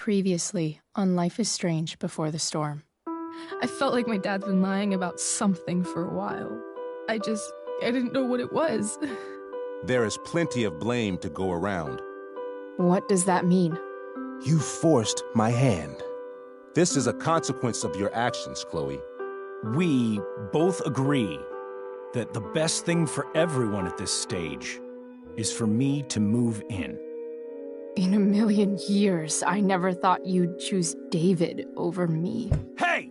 Previously on Life is Strange Before the Storm. I felt like my dad's been lying about something for a while. I didn't know what it was. There is plenty of blame to go around. What does that mean? You forced my hand. This is a consequence of your actions, Chloe. We both agree that the best thing for everyone at this stage is for me to move in. In a million years, I never thought you'd choose David over me. Hey!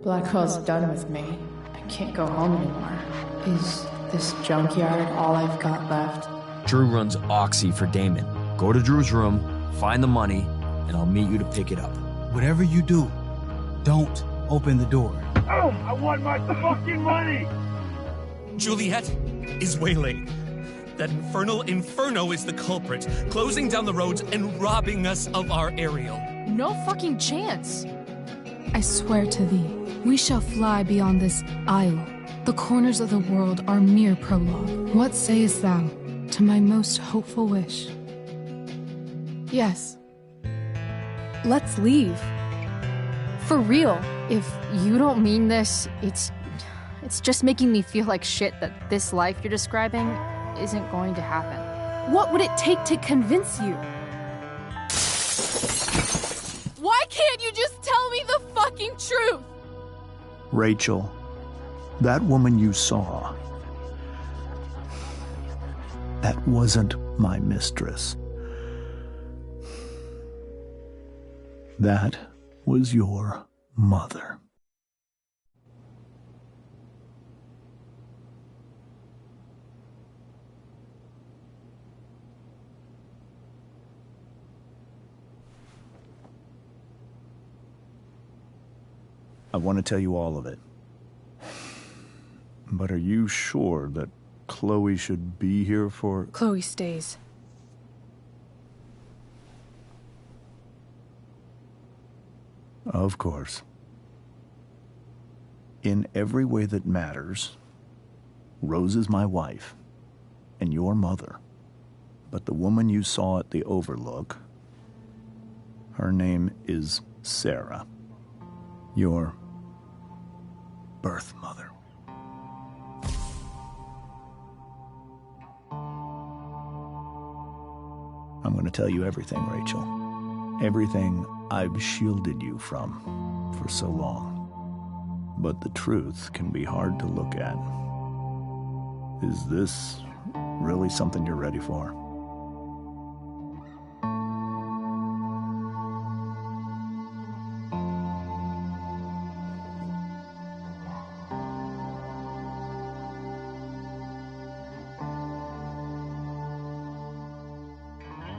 Blackwell's done with me. I can't go home anymore. Is this junkyard all I've got left? Drew runs Oxy for Damon. Go to Drew's room, find the money, and I'll meet you to pick it up. Whatever you do, don't open the door. Oh, I want my fucking money! Juliet is waylaid. That infernal Inferno is the culprit, closing down the roads and robbing us of our aerial. No fucking chance. I swear to thee, we shall fly beyond this isle. The corners of the world are mere prologue. What sayest thou to my most hopeful wish? Yes. Let's leave. For real. If you don't mean this, it's just making me feel like shit that this life you're describing isn't going to happen. What would it take to convince you? Why can't you just tell me the fucking truth? Rachel, that woman you saw, that wasn't my mistress. That was your mother. I want to tell you all of it. But are you sure that Chloe should be here for... Chloe stays. Of course. In every way that matters, Rose is my wife and your mother. But the woman you saw at the Overlook, her name is Sarah, your birth mother. I'm going to tell you everything, Rachel. Everything I've shielded you from for so long. But the truth can be hard to look at. Is this really something you're ready for?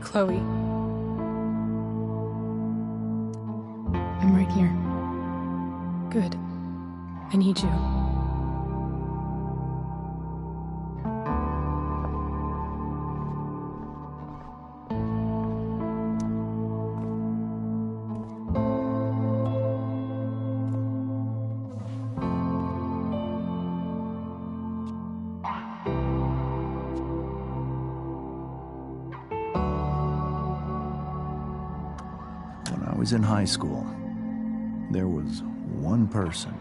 Chloe. I'm right here. Good. I need you. When I was in high school, there was one person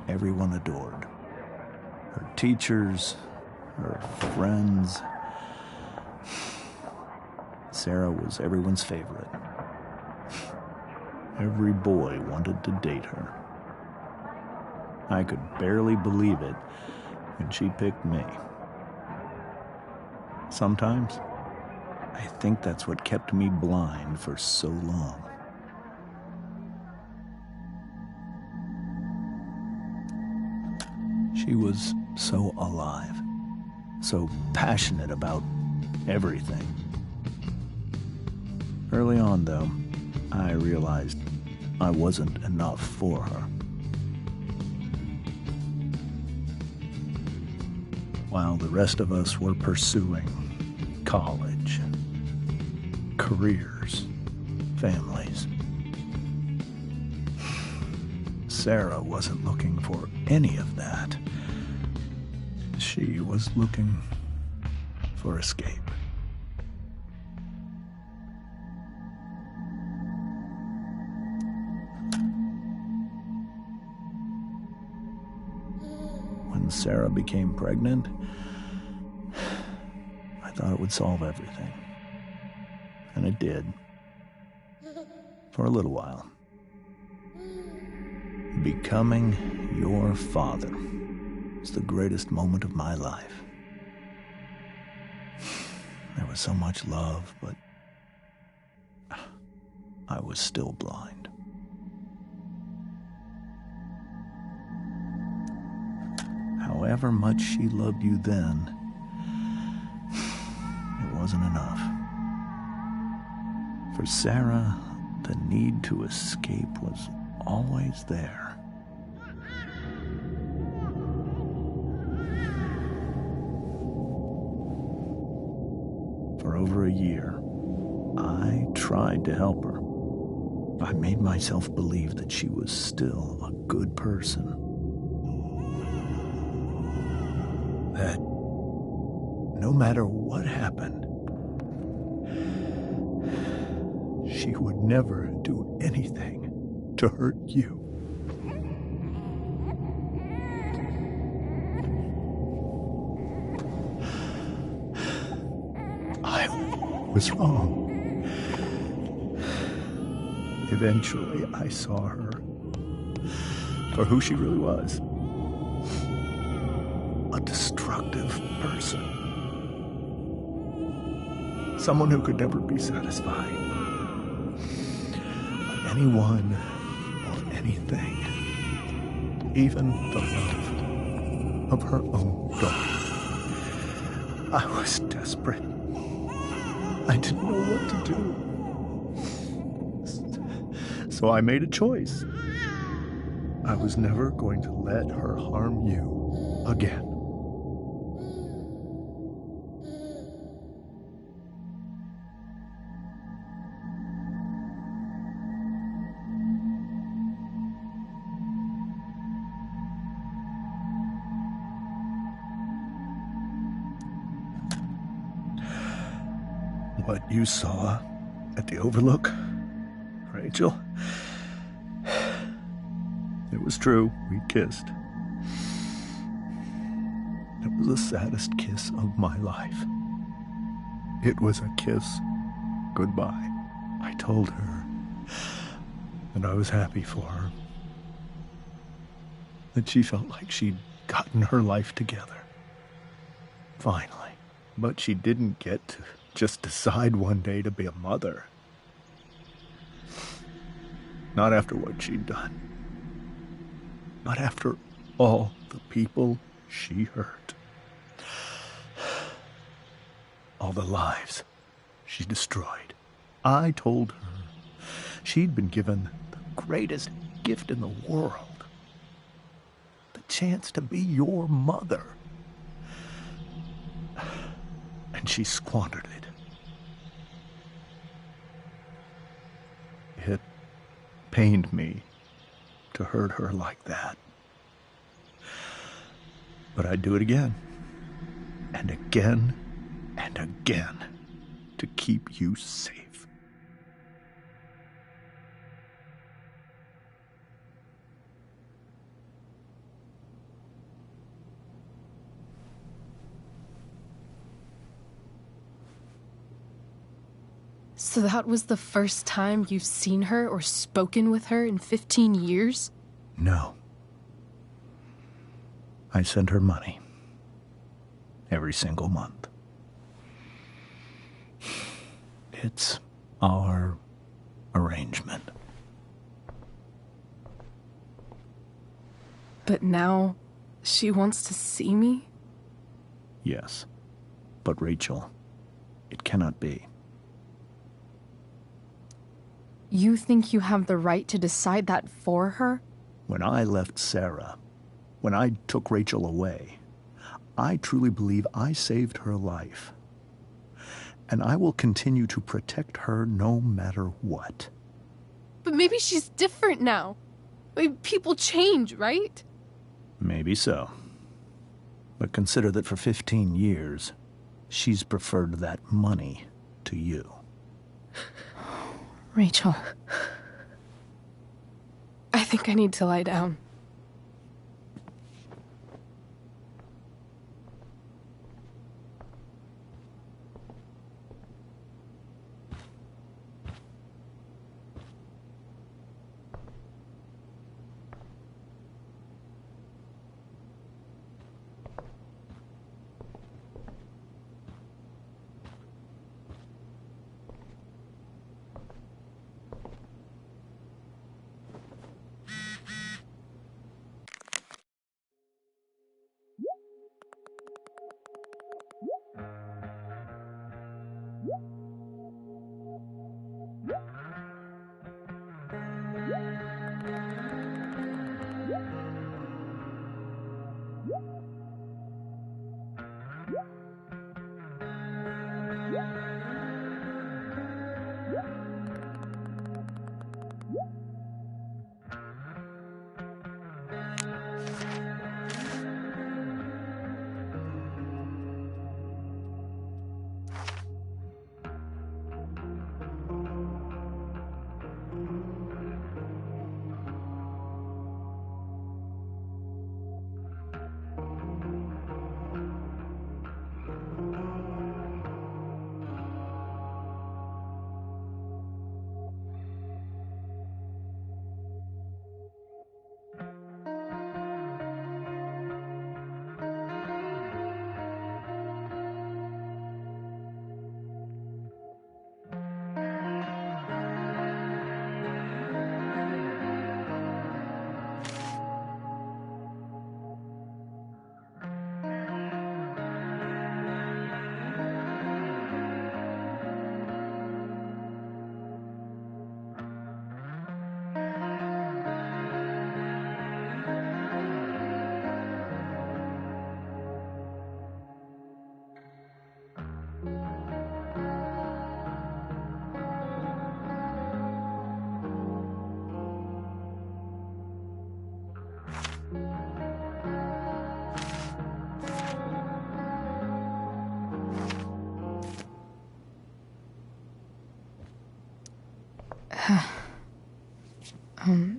everyone adored. Her teachers, her friends. Sarah was everyone's favorite. Every boy wanted to date her. I could barely believe it when she picked me. Sometimes, I think that's what kept me blind for so long. She was so alive, so passionate about everything. Early on, though, I realized I wasn't enough for her. While the rest of us were pursuing college, careers, families, Sarah wasn't looking for any of that. She was looking for escape. Sarah became pregnant, I thought it would solve everything. And it did. For a little while. Becoming your father was the greatest moment of my life. There was so much love, but I was still blind. However much she loved you then, it wasn't enough. For Sarah, the need to escape was always there. For over a year, I tried to help her. I made myself believe that she was still a good person. That no matter what happened, she would never do anything to hurt you. I was wrong. Eventually, I saw her for who she really was. A destructive person. Someone who could never be satisfied by anyone or anything. Even the love of her own daughter. I was desperate. I didn't know what to do. So I made a choice. I was never going to let her harm you again. What you saw at the Overlook, Rachel, it was true. We kissed. It was the saddest kiss of my life. It was a kiss goodbye. I told her that I was happy for her. That she felt like she'd gotten her life together. Finally. But she didn't get to just decide one day to be a mother. Not after what she'd done. Not after all the people she hurt. All the lives she destroyed. I told her she'd been given the greatest gift in the world. The chance to be your mother. And she squandered it. It pained me to hurt her like that. But I'd do it again. And again and again to keep you safe. So that was the first time you've seen her or spoken with her in 15 years? No. I sent her money. Every single month. It's our arrangement. But now, she wants to see me? Yes. But Rachel, it cannot be. You think you have the right to decide that for her? When I left Sarah, when I took Rachel away, I truly believe I saved her life. And I will continue to protect her no matter what. But maybe she's different now. People change, right? Maybe so. But consider that for 15 years, she's preferred that money to you. Rachel. I think I need to lie down.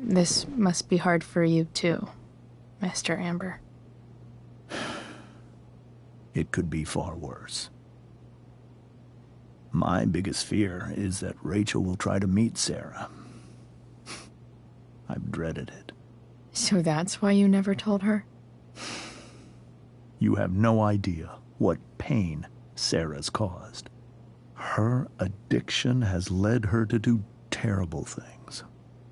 This must be hard for you too, Mr. Amber. It could be far worse. My biggest fear is that Rachel will try to meet Sarah. I've dreaded it. So that's why you never told her? You have no idea what pain Sarah's caused. Her addiction has led her to do terrible things.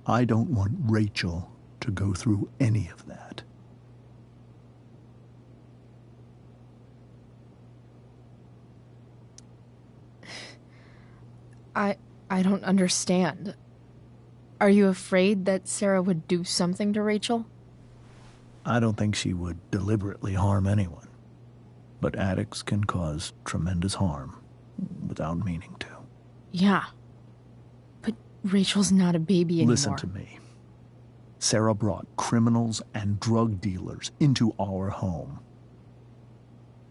I don't want Rachel to go through any of that. I don't understand. Are you afraid that Sarah would do something to Rachel? I don't think she would deliberately harm anyone. But addicts can cause tremendous harm without meaning to. Yeah. But Rachel's not a baby anymore. Listen to me. Sarah brought criminals and drug dealers into our home.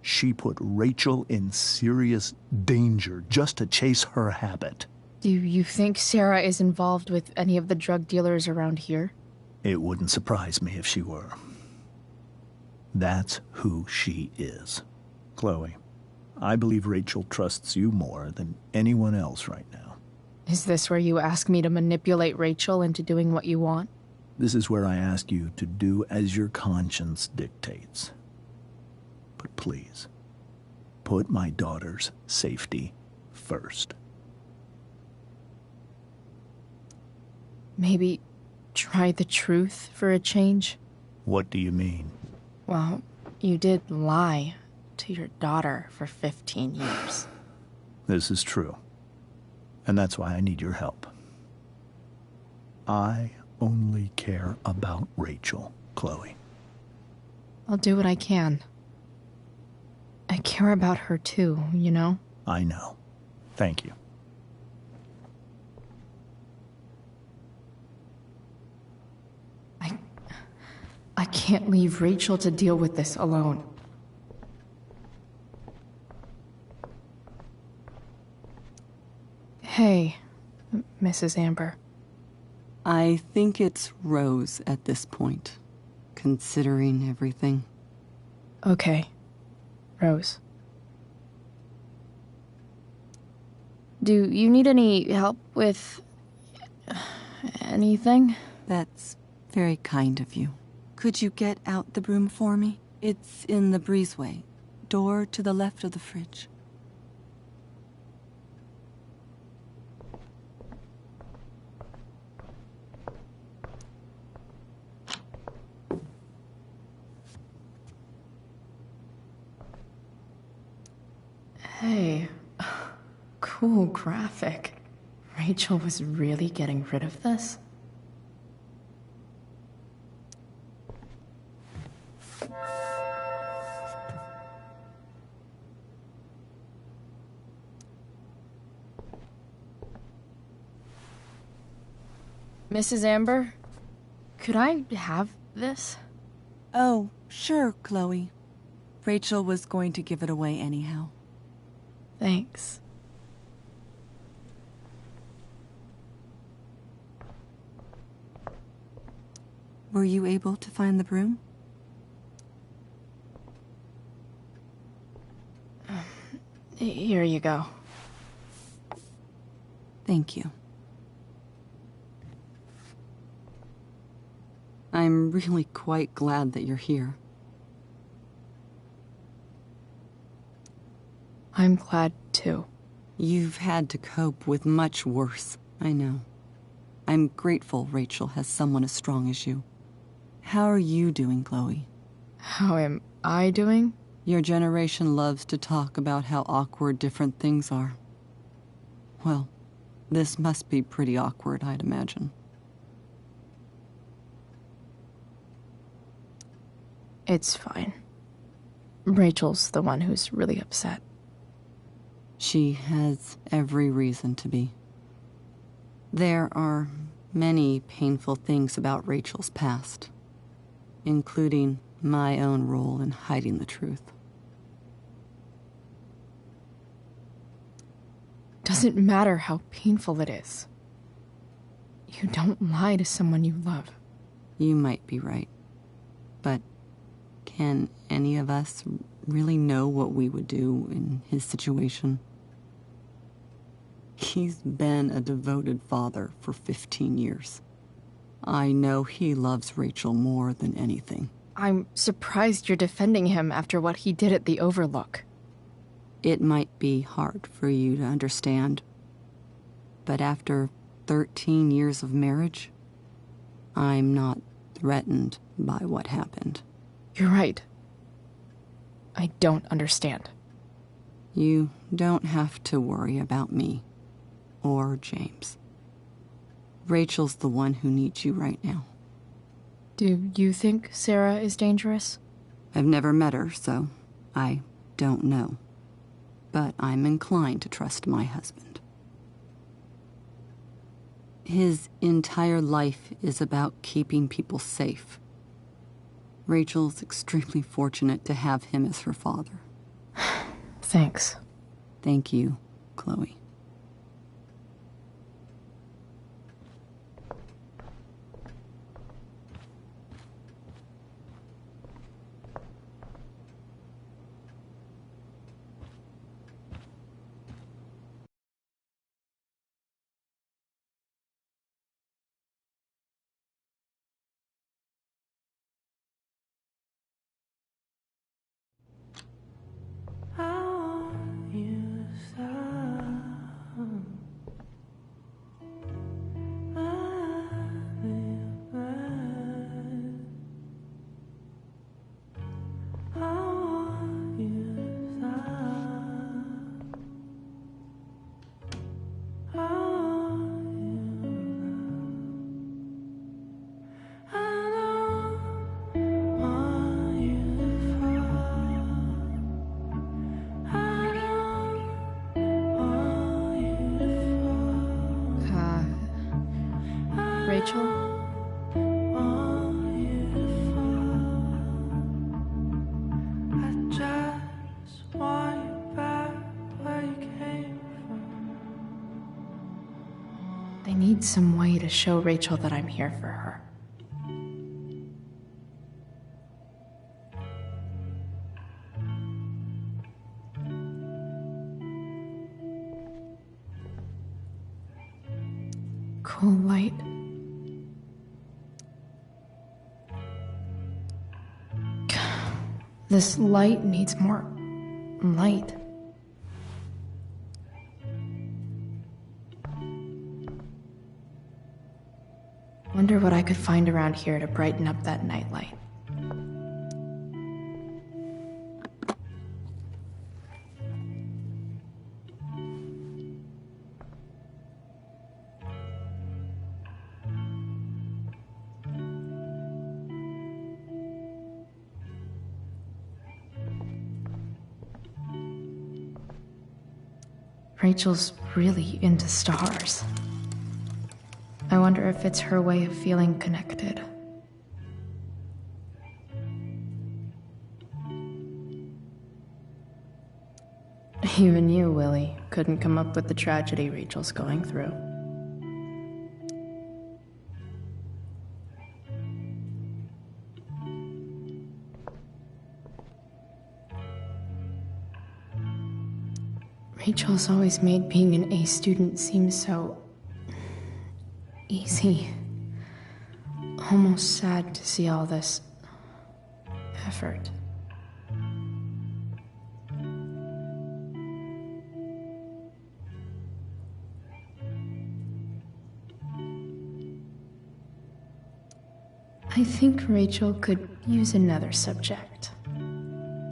She put Rachel in serious danger just to chase her habit. Do you think Sarah is involved with any of the drug dealers around here? It wouldn't surprise me if she were. That's who she is. Chloe, I believe Rachel trusts you more than anyone else right now. Is this where you ask me to manipulate Rachel into doing what you want? This is where I ask you to do as your conscience dictates. But please, put my daughter's safety first. Maybe try the truth for a change? What do you mean? Well, you did lie to your daughter for 15 years. This is true. And that's why I need your help. I only care about Rachel, Chloe. I'll do what I can. I care about her too, you know? I know. Thank you. I can't leave Rachel to deal with this alone. Hey, Mrs. Amber. I think it's Rose at this point, considering everything. Okay, Rose. Do you need any help with anything? That's very kind of you. Could you get out the broom for me? It's in the breezeway, door to the left of the fridge. Hey, Cool graphic. Rachel was really getting rid of this? Mrs. Amber, could I have this? Oh, sure, Chloe. Rachel was going to give it away anyhow. Thanks. Were you able to find the broom? Here you go. Thank you. I'm really quite glad that you're here. I'm glad, too. You've had to cope with much worse, I know. I'm grateful Rachel has someone as strong as you. How are you doing, Chloe? How am I doing? Your generation loves to talk about how awkward different things are. Well, this must be pretty awkward, I'd imagine. It's fine. Rachel's the one who's really upset. She has every reason to be. There are many painful things about Rachel's past, including my own role in hiding the truth. Doesn't matter how painful it is. You don't lie to someone you love. You might be right, but can any of us really know what we would do in his situation? He's been a devoted father for 15 years. I know he loves Rachel more than anything. I'm surprised you're defending him after what he did at the Overlook. It might be hard for you to understand, but after 13 years of marriage, I'm not threatened by what happened. You're right. I don't understand. You don't have to worry about me or James. Rachel's the one who needs you right now. Do you think Sarah is dangerous? I've never met her, so I don't know. But I'm inclined to trust my husband. His entire life is about keeping people safe. Rachel's extremely fortunate to have him as her father. Thanks. Thank you, Chloe. Rachel? I need some way to show Rachel that I'm here for her. Cool light. This light needs more light. Wonder what I could find around here to brighten up that nightlight. Rachel's really into stars. I wonder if it's her way of feeling connected. Even you, Willie, couldn't come up with the tragedy Rachel's going through. Rachel's always made being an A student seem so easy. Almost sad to see all this effort. I think Rachel could use another subject.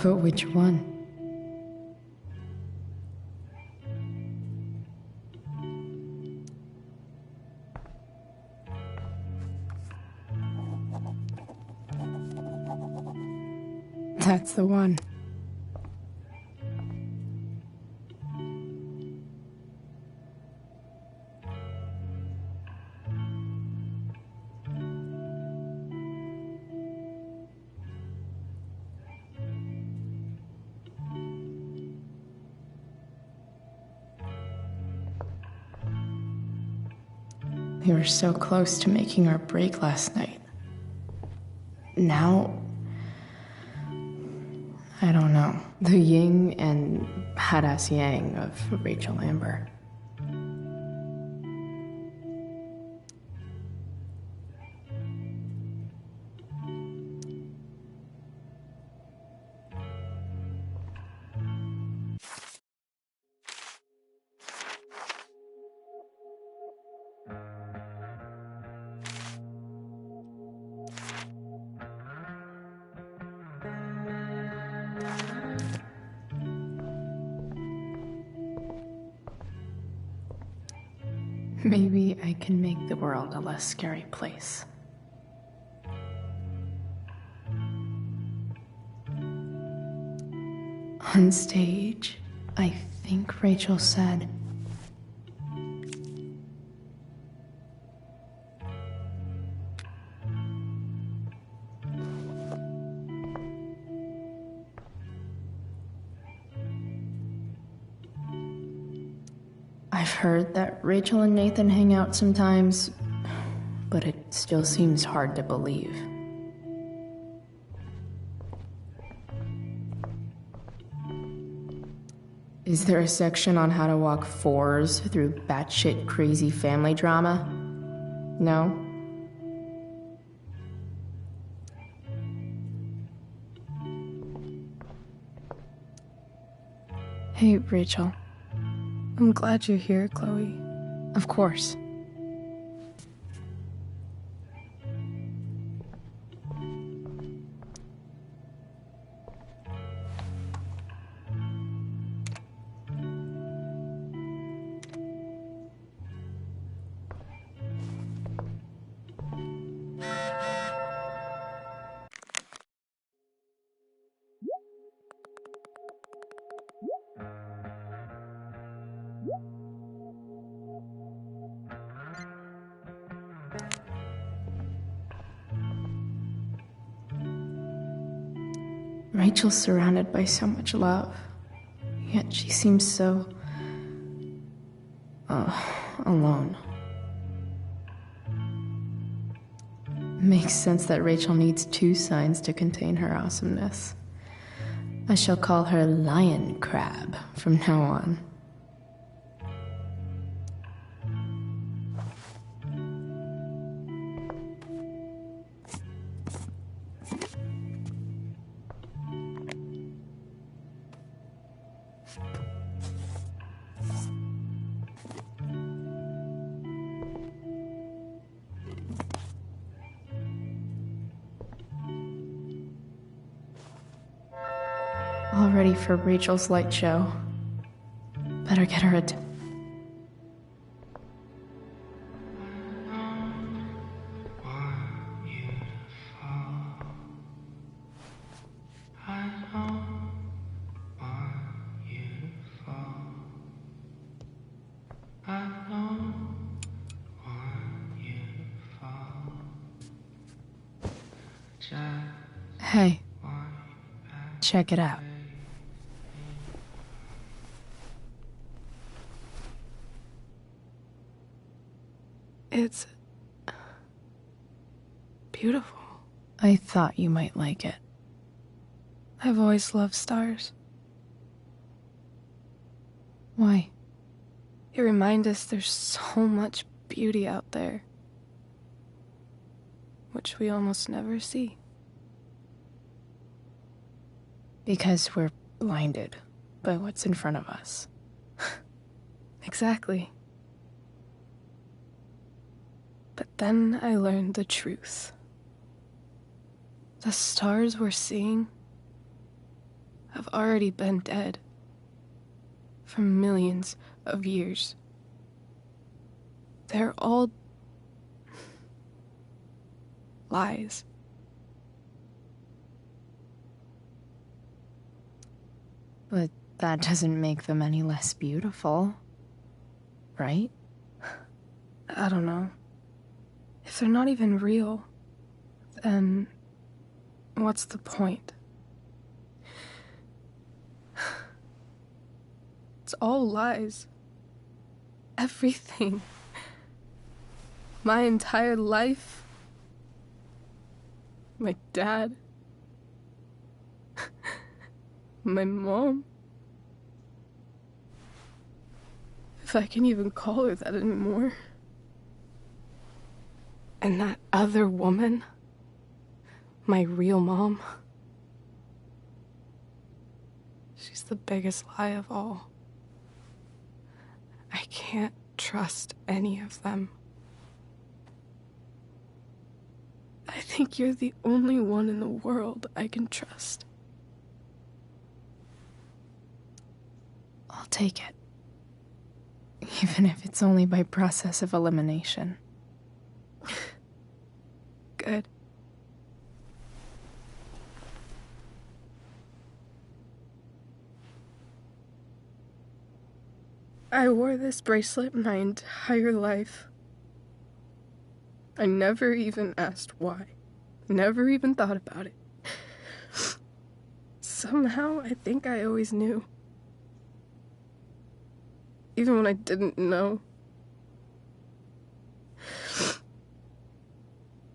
But which one? That's the one. We were so close to making our break last night. Now, I don't know. The yin and badass yang of Rachel Amber. Maybe I can make the world a less scary place. On stage, I think Rachel said, I've heard that Rachel and Nathan hang out sometimes, but it still seems hard to believe. Is there a section on how to walk fours through batshit crazy family drama? No? Hey, Rachel. I'm glad you're here, Chloe. Of course. Rachel's surrounded by so much love, yet she seems so alone. Makes sense that Rachel needs two signs to contain her awesomeness. I shall call her Lion Crab from now on. All ready for Rachel's light show. Better get her a Hey, check it out. It's beautiful. I thought you might like it. I've always loved stars. Why? They remind us there's so much beauty out there, which we almost never see. Because we're blinded by what's in front of us. Exactly. But then I learned the truth. The stars we're seeing have already been dead for millions of years. They're all lies. But that doesn't make them any less beautiful, right? I don't know. If they're not even real, then what's the point? It's all lies. Everything. My entire life. My dad. My mom. If I can even call her that anymore. And that other woman. My real mom. She's the biggest lie of all. I can't trust any of them. I think you're the only one in the world I can trust. I'll take it. Even if it's only by process of elimination. Good. I wore this bracelet my entire life. I never even asked why. Never even thought about it. Somehow, I think I always knew. Even when I didn't know.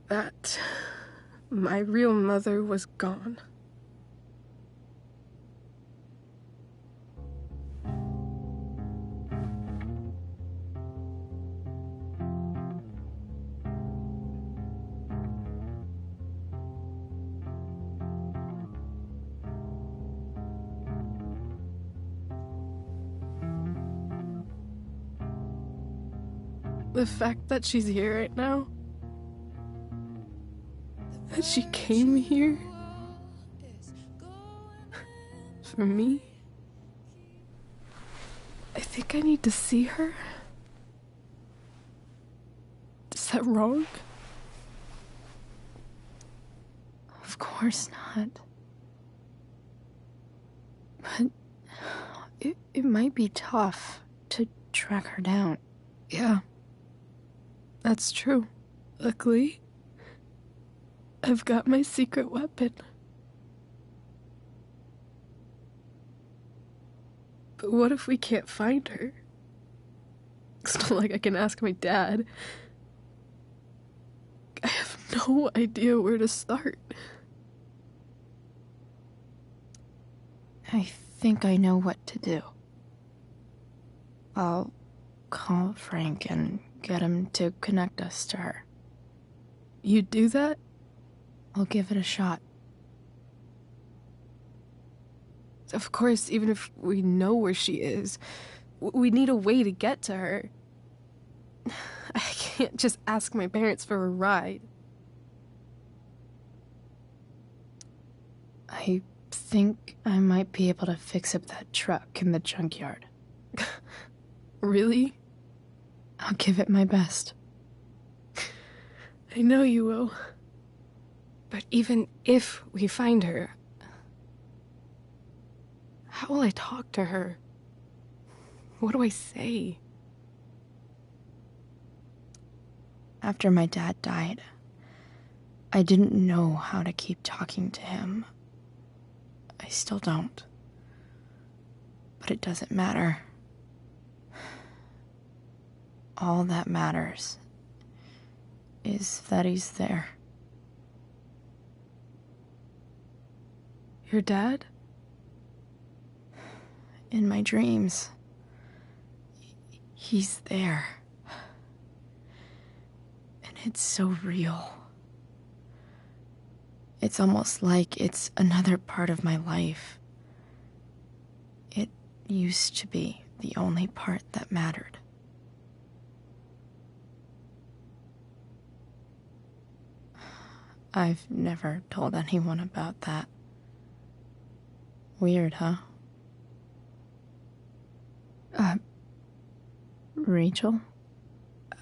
That my real mother was gone. The fact that she's here right now, that she came here for me, I think I need to see her. Is that wrong? Of course not. But it might be tough to track her down. Yeah. That's true. Luckily, I've got my secret weapon. But what if we can't find her? It's not like I can ask my dad. I have no idea where to start. I think I know what to do. I'll call Frank and get him to connect us to her. You'd do that? I'll give it a shot. Of course, even if we know where she is, we need a way to get to her. I can't just ask my parents for a ride. I think I might be able to fix up that truck in the junkyard. Really? I'll give it my best. I know you will. But even if we find her, how will I talk to her? What do I say? After my dad died, I didn't know how to keep talking to him. I still don't. But it doesn't matter. All that matters is that he's there. Your dad? In my dreams. He's there. And it's so real. It's almost like it's another part of my life. It used to be the only part that mattered. I've never told anyone about that. Weird, huh? Rachel?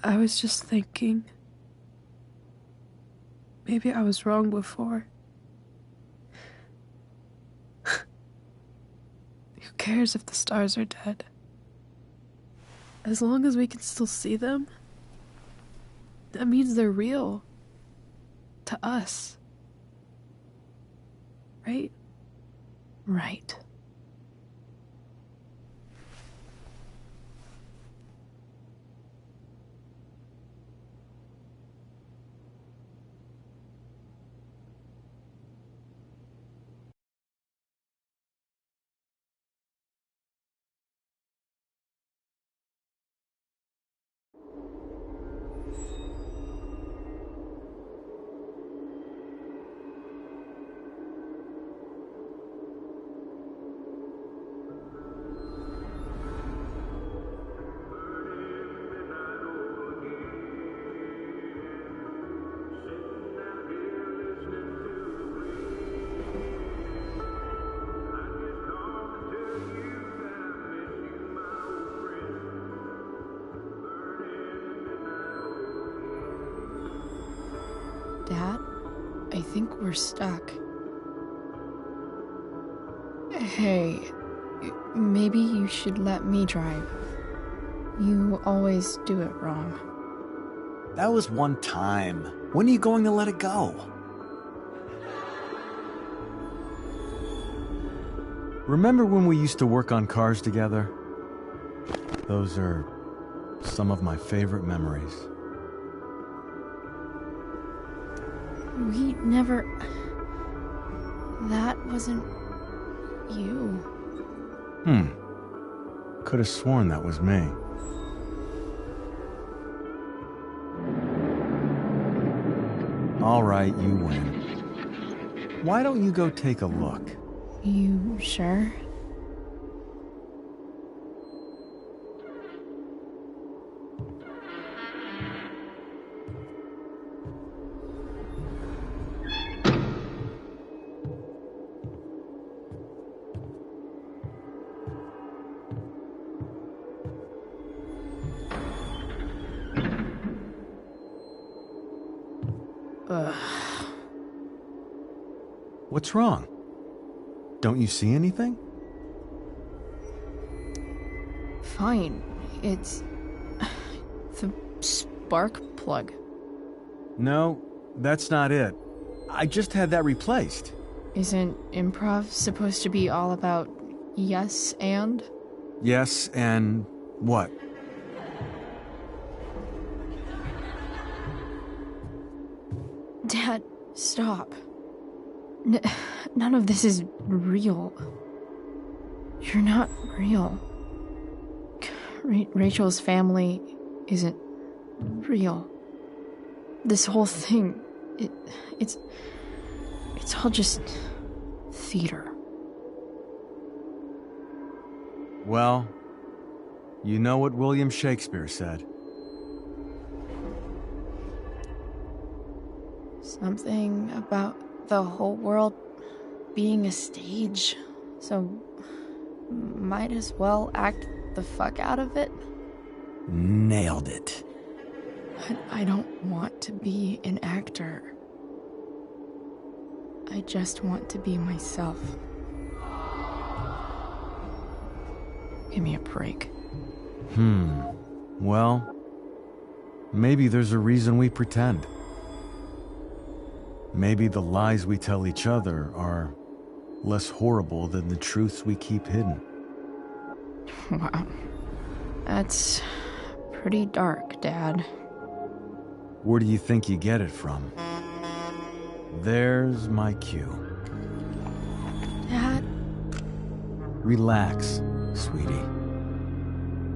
I was just thinking. Maybe I was wrong before. Who cares if the stars are dead? As long as we can still see them, that means they're real. To us. Right? Right. Dad, I think we're stuck. Hey, maybe you should let me drive. You always do it wrong. That was one time. When are you going to let it go? Remember when we used to work on cars together? Those are some of my favorite memories. We never... That wasn't... you. Could have sworn that was me. All right, you win. Why don't you go take a look? You sure? What's wrong? Don't you see anything? Fine. It's... the spark plug. No, that's not it. I just had that replaced. Isn't improv supposed to be all about yes and? Yes, and what? Dad, stop. None of this is real. You're not real. Rachel's family isn't real. This whole thing, it's all just theater. Well, you know what William Shakespeare said. Something about the whole world being a stage, so might as well act the fuck out of it. Nailed it. But I don't want to be an actor. I just want to be myself. Give me a break. Well, Maybe there's a reason we pretend. Maybe the lies we tell each other are less horrible than the truths we keep hidden. Wow. That's pretty dark, Dad. Where do you think you get it from? There's my cue. Dad? Relax, sweetie.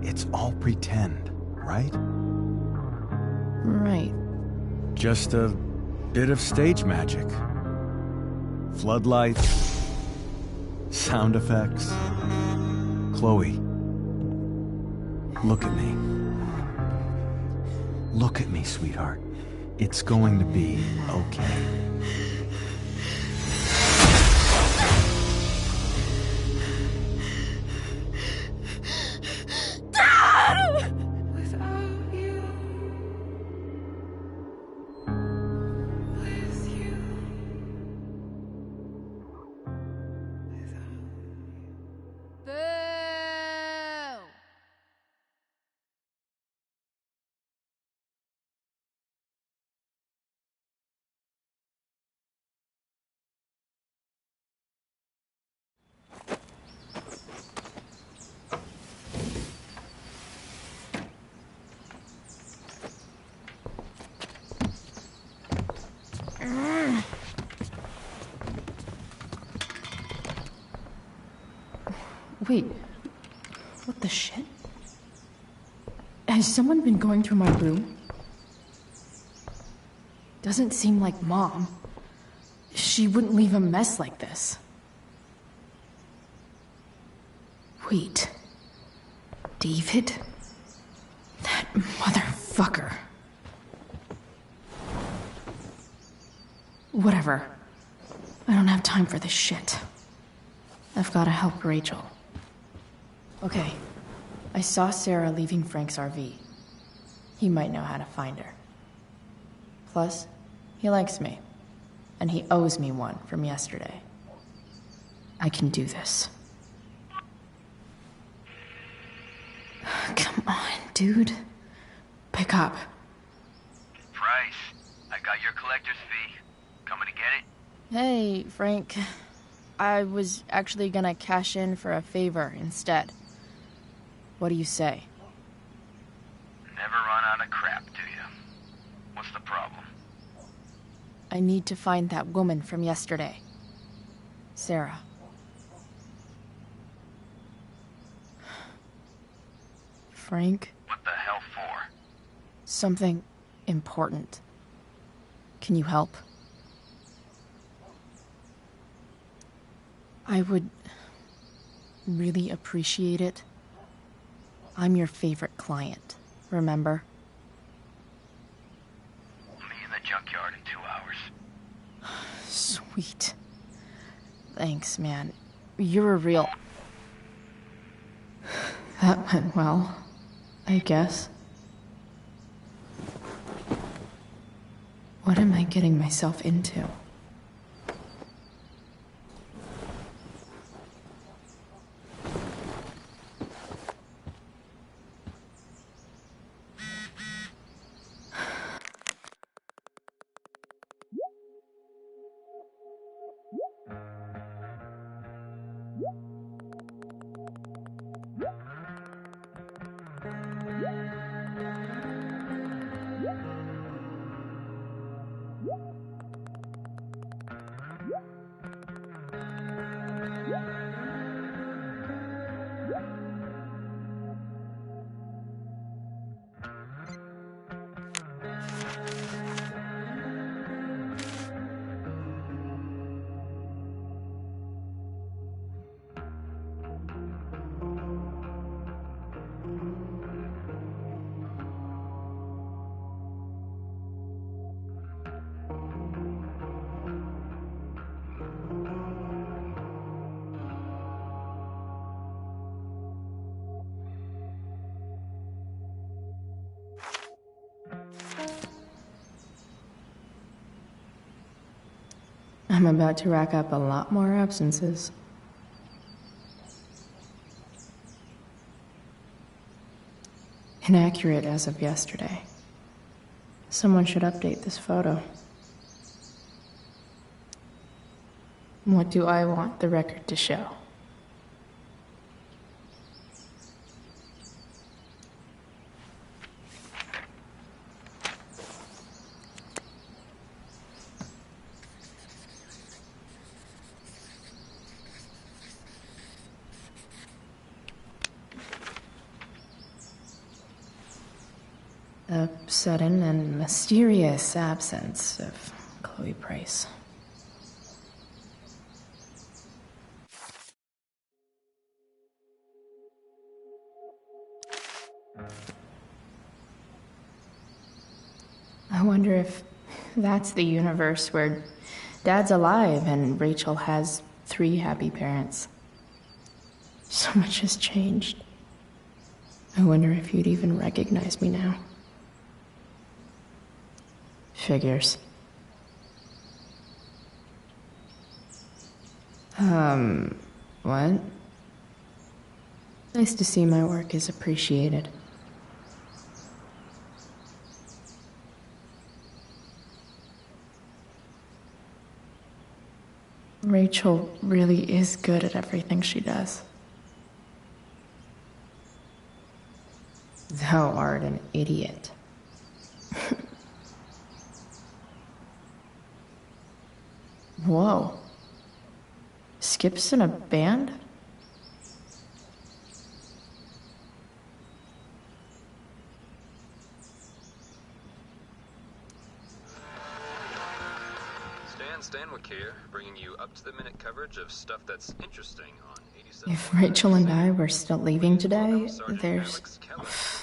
It's all pretend, right? Right. Just a bit of stage magic. Floodlights, sound effects. Chloe, look at me. Look at me, sweetheart. It's going to be okay. Wait, what the shit? Has someone been going through my room? Doesn't seem like Mom. She wouldn't leave a mess like this. Wait. David? That motherfucker. Whatever. I don't have time for this shit. I've gotta help Rachel. Okay. I saw Sarah leaving Frank's RV. He might know how to find her. Plus, he likes me. And he owes me one from yesterday. I can do this. Come on, dude. Pick up. Price, I got your collector's fee. Coming to get it? Hey, Frank. I was actually gonna cash in for a favor instead. What do you say? Never run out of crap, do you? What's the problem? I need to find that woman from yesterday. Sarah. Frank? What the hell for? Something important. Can you help? I would really appreciate it. I'm your favorite client, remember? I'll meet you in the junkyard in 2 hours. Sweet. Thanks, man. You're a real... That went well, I guess. What am I getting myself into? I'm about to rack up a lot more absences. Inaccurate as of yesterday. Someone should update this photo. What do I want the record to show? The sudden and mysterious absence of Chloe Price. I wonder if that's the universe where Dad's alive and Rachel has 3 happy parents. So much has changed. I wonder if you'd even recognize me now. Figures. What? Nice to see my work is appreciated. Rachel really is good at everything she does. Thou art an idiot. Whoa. Skip's in a band? Stanwyck here, bringing you up-to-the-minute coverage of stuff that's interesting on 87. If Rachel and I were still leaving today, there's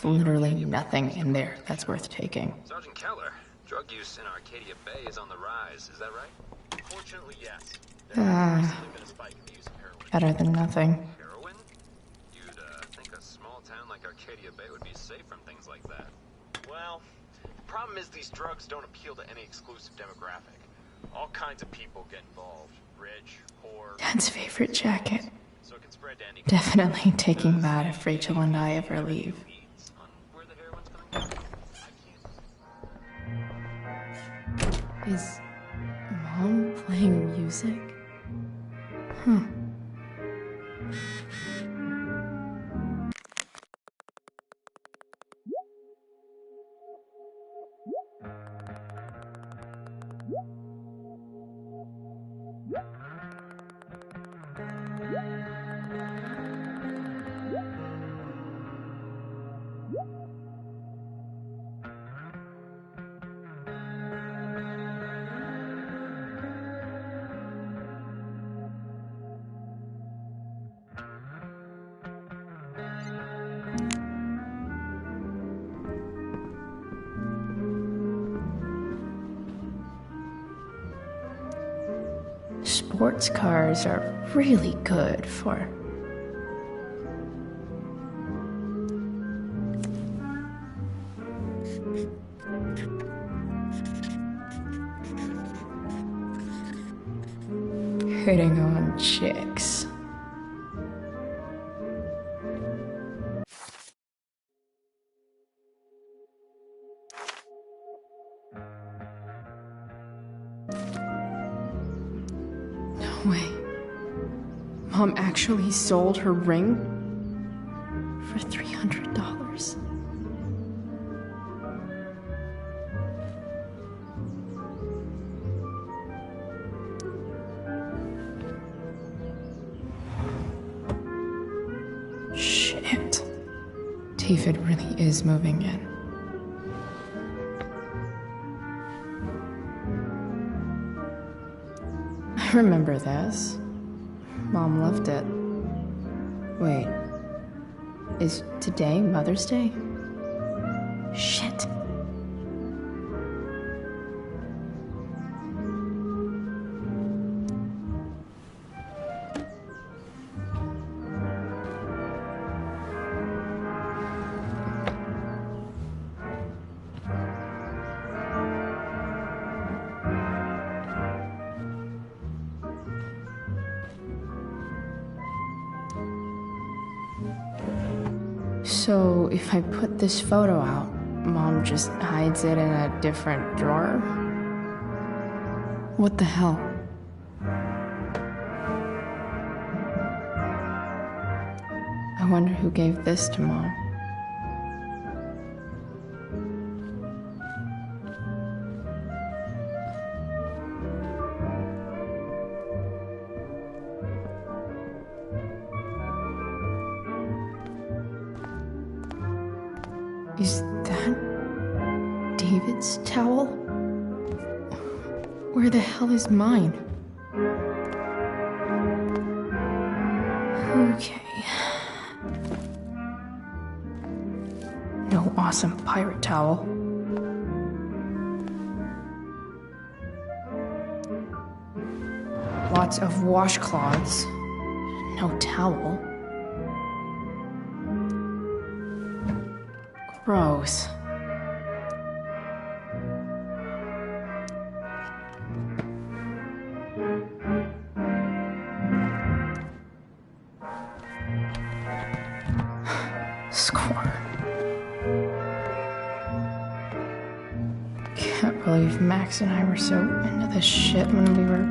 literally nothing in there that's worth taking. Sergeant Keller, drug use in Arcadia Bay is on the rise, is that right? Fortunately, yes. Better than nothing. Heroin? You'd think a small town like Arcadia Bay would be safe from things like that. Well, the problem is these drugs don't appeal to any exclusive demographic. All kinds of people get involved. Rich, poor... Dad's favorite jacket. So it can spread to any... Definitely taking that if Rachel and I ever leave. Is Mom playing music? Huh. Sports cars are really good for... hitting on chicks. No way. Mom actually sold her ring for $300. Shit. David really is moving in. I remember this. Mom loved it. Wait. Is today Mother's Day? Shit. So, if I put this photo out, Mom just hides it in a different drawer? What the hell? I wonder who gave this to Mom. Is that David's towel? Where the hell is mine? Okay. No awesome pirate towel. Lots of washcloths. No towel. Gross. Score. Can't believe Max and I were so into this shit when we were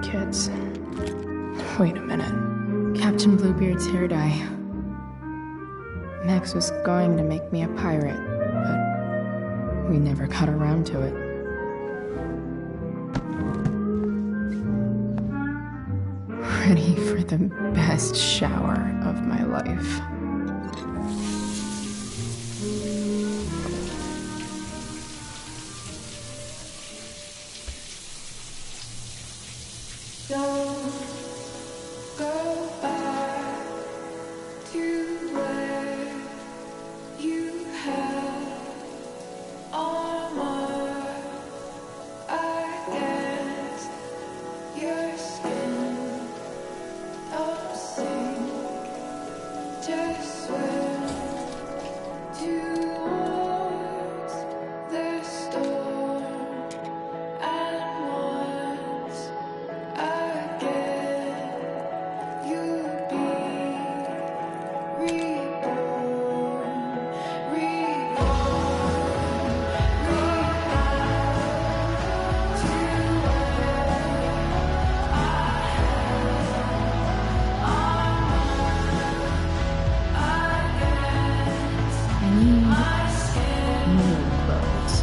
kids. Wait a minute. Captain Bluebeard's hair dye. Max was going to make me a pirate, but we never got around to it. Ready for the best shower of my life. Don't go back to where you had armor against your skin. Don't sink, just swim towards the storm. And once again, you'll be reborn, I need new clothes.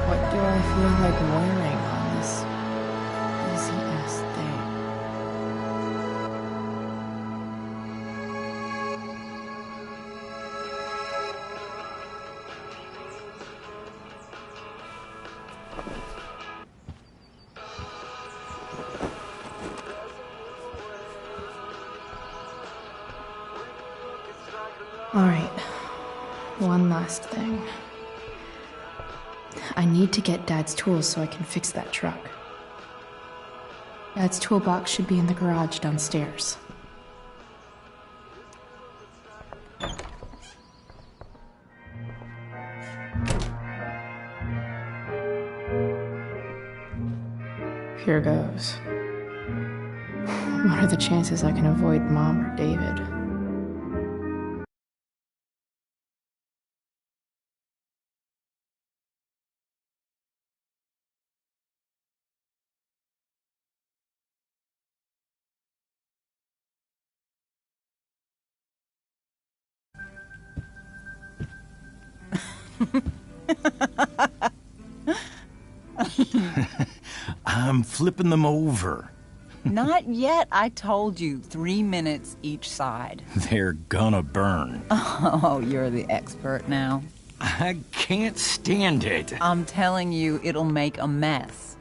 What do I feel like wearing on this easy-ass thing? All right, one last thing. I need to get Dad's tools so I can fix that truck. Dad's toolbox should be in the garage downstairs. Here goes. What are the chances I can avoid Mom or David? I'm flipping them over. Not yet. I told you, 3 minutes each side. They're gonna burn. Oh, you're the expert now. I can't stand it. I'm telling you, it'll make a mess.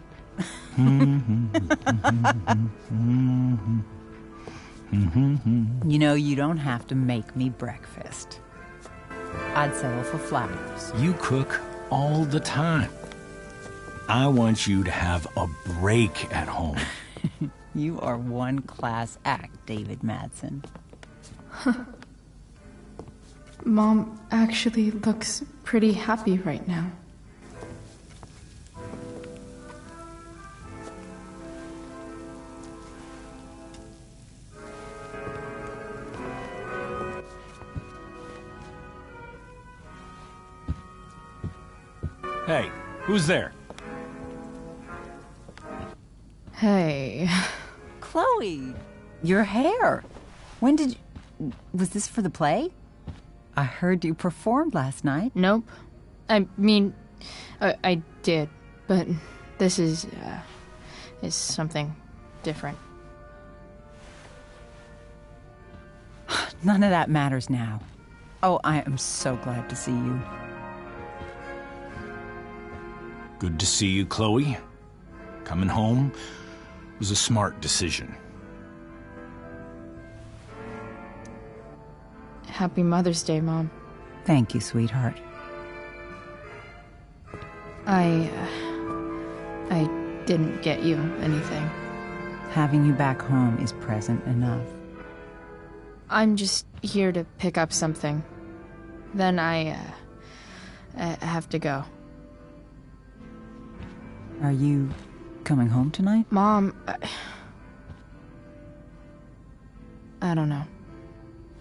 You know, you don't have to make me breakfast. I'd settle for flowers. You cook all the time. I want you to have a break at home. You are one class act, David Madsen. Mom actually looks pretty happy right now. Hey, who's there? Hey. Chloe, your hair. When did you... Was this for the play? I heard you performed last night. Nope. I mean, I did, but this is something different. None of that matters now. Oh, I am so glad to see you. Good to see you, Chloe. Coming home was a smart decision. Happy Mother's Day, Mom. Thank you, sweetheart. I didn't get you anything. Having you back home is present enough. I'm just here to pick up something. Then I have to go. Are you coming home tonight? Mom, I don't know.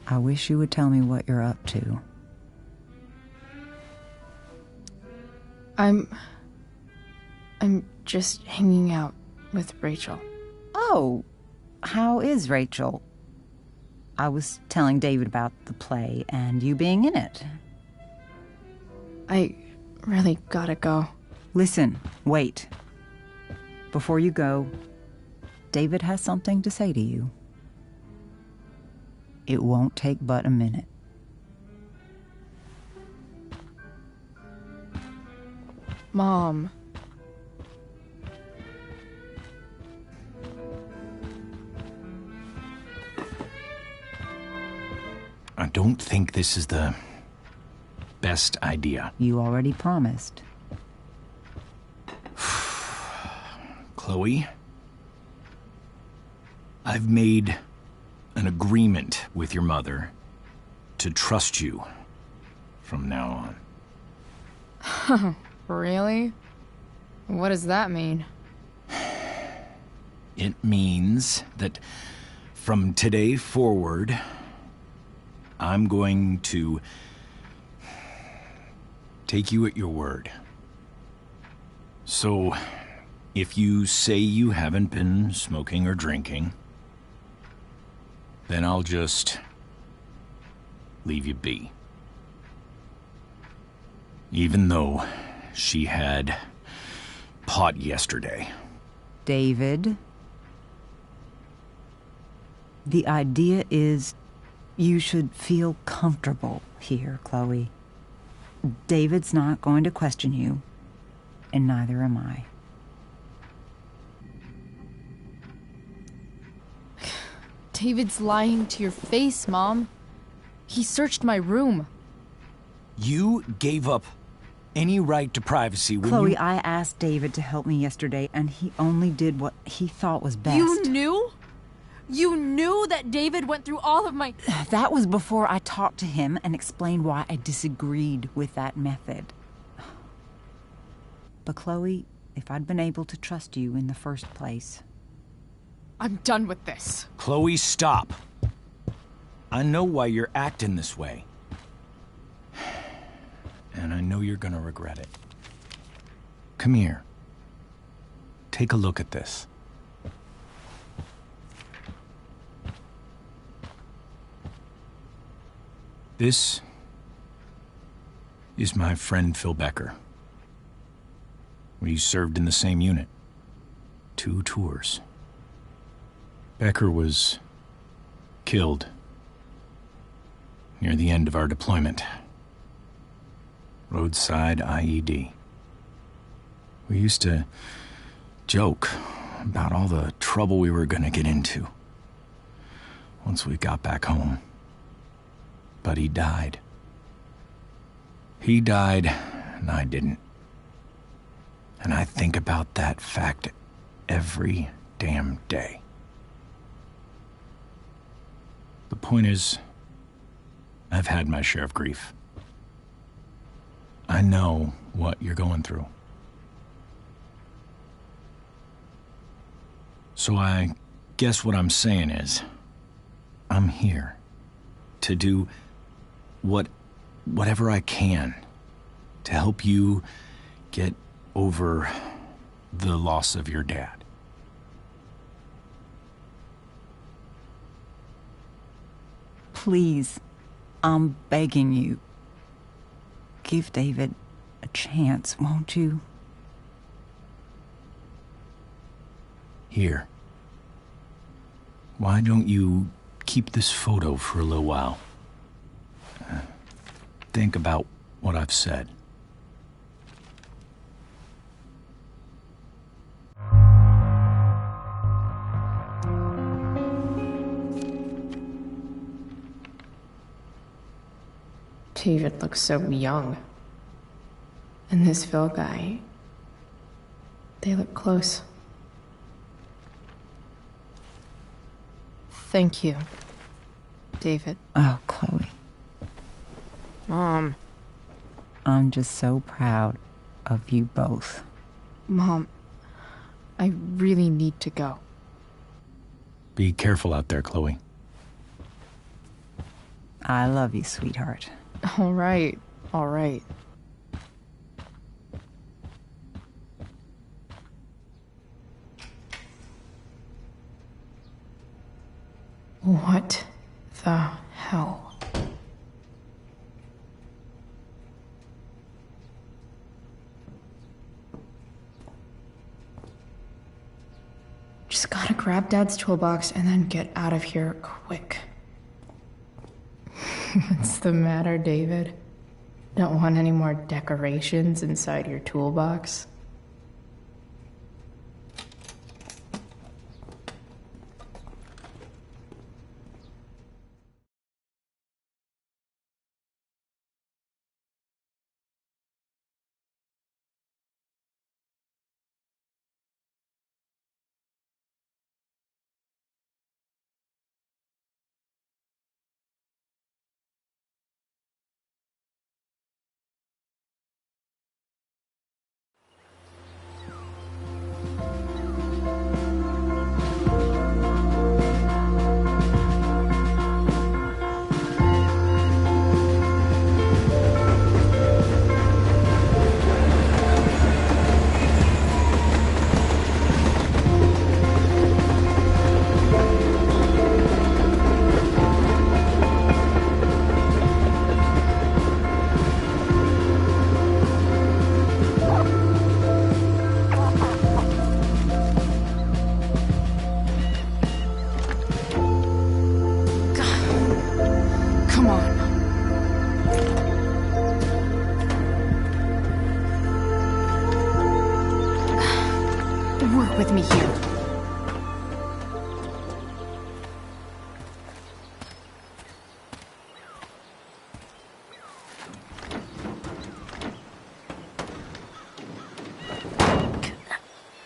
I wish you would tell me what you're up to. I'm just hanging out with Rachel. Oh, how is Rachel? I was telling David about the play and you being in it. I really gotta go. Listen, wait. Before you go, David has something to say to you. It won't take but a minute. Mom. I don't think this is the best idea. You already promised. Chloe, I've made an agreement with your mother to trust you from now on. Really? What does that mean? It means that from today forward, I'm going to take you at your word. So, if you say you haven't been smoking or drinking, then I'll just leave you be. Even though she had pot yesterday. David, the idea is you should feel comfortable here, Chloe. David's not going to question you, and neither am I. David's lying to your face, Mom. He searched my room. You gave up any right to privacy when Chloe, you... I asked David to help me yesterday, and he only did what he thought was best. You knew? You knew that David went through all of my... That was before I talked to him and explained why I disagreed with that method. But Chloe, if I'd been able to trust you in the first place... I'm done with this. Chloe, stop. I know why you're acting this way. And I know you're gonna regret it. Come here. Take a look at this. This is my friend Phil Becker. We served in the same unit. 2 tours. Becker was killed near the end of our deployment. Roadside IED. We used to joke about all the trouble we were gonna get into. once we got back home. But he died. He died, and I didn't. And I think about that fact every damn day. The point is, I've had my share of grief. I know what you're going through. So I guess what I'm saying is, I'm here to do whatever I can to help you get over the loss of your dad. Please, I'm begging you. Give David a chance, won't you? Here. Why don't you keep this photo for a little while? Think about what I've said. David looks so young. And this Phil guy, they look close. Thank you, David. Oh, Chloe. Mom. I'm just so proud of you both. Mom, I really need to go. Be careful out there, Chloe. I love you, sweetheart. All right, all right. What the hell? Just gotta grab Dad's toolbox and then get out of here quick. What's the matter, David? Don't want any more decorations inside your toolbox? Work with me here.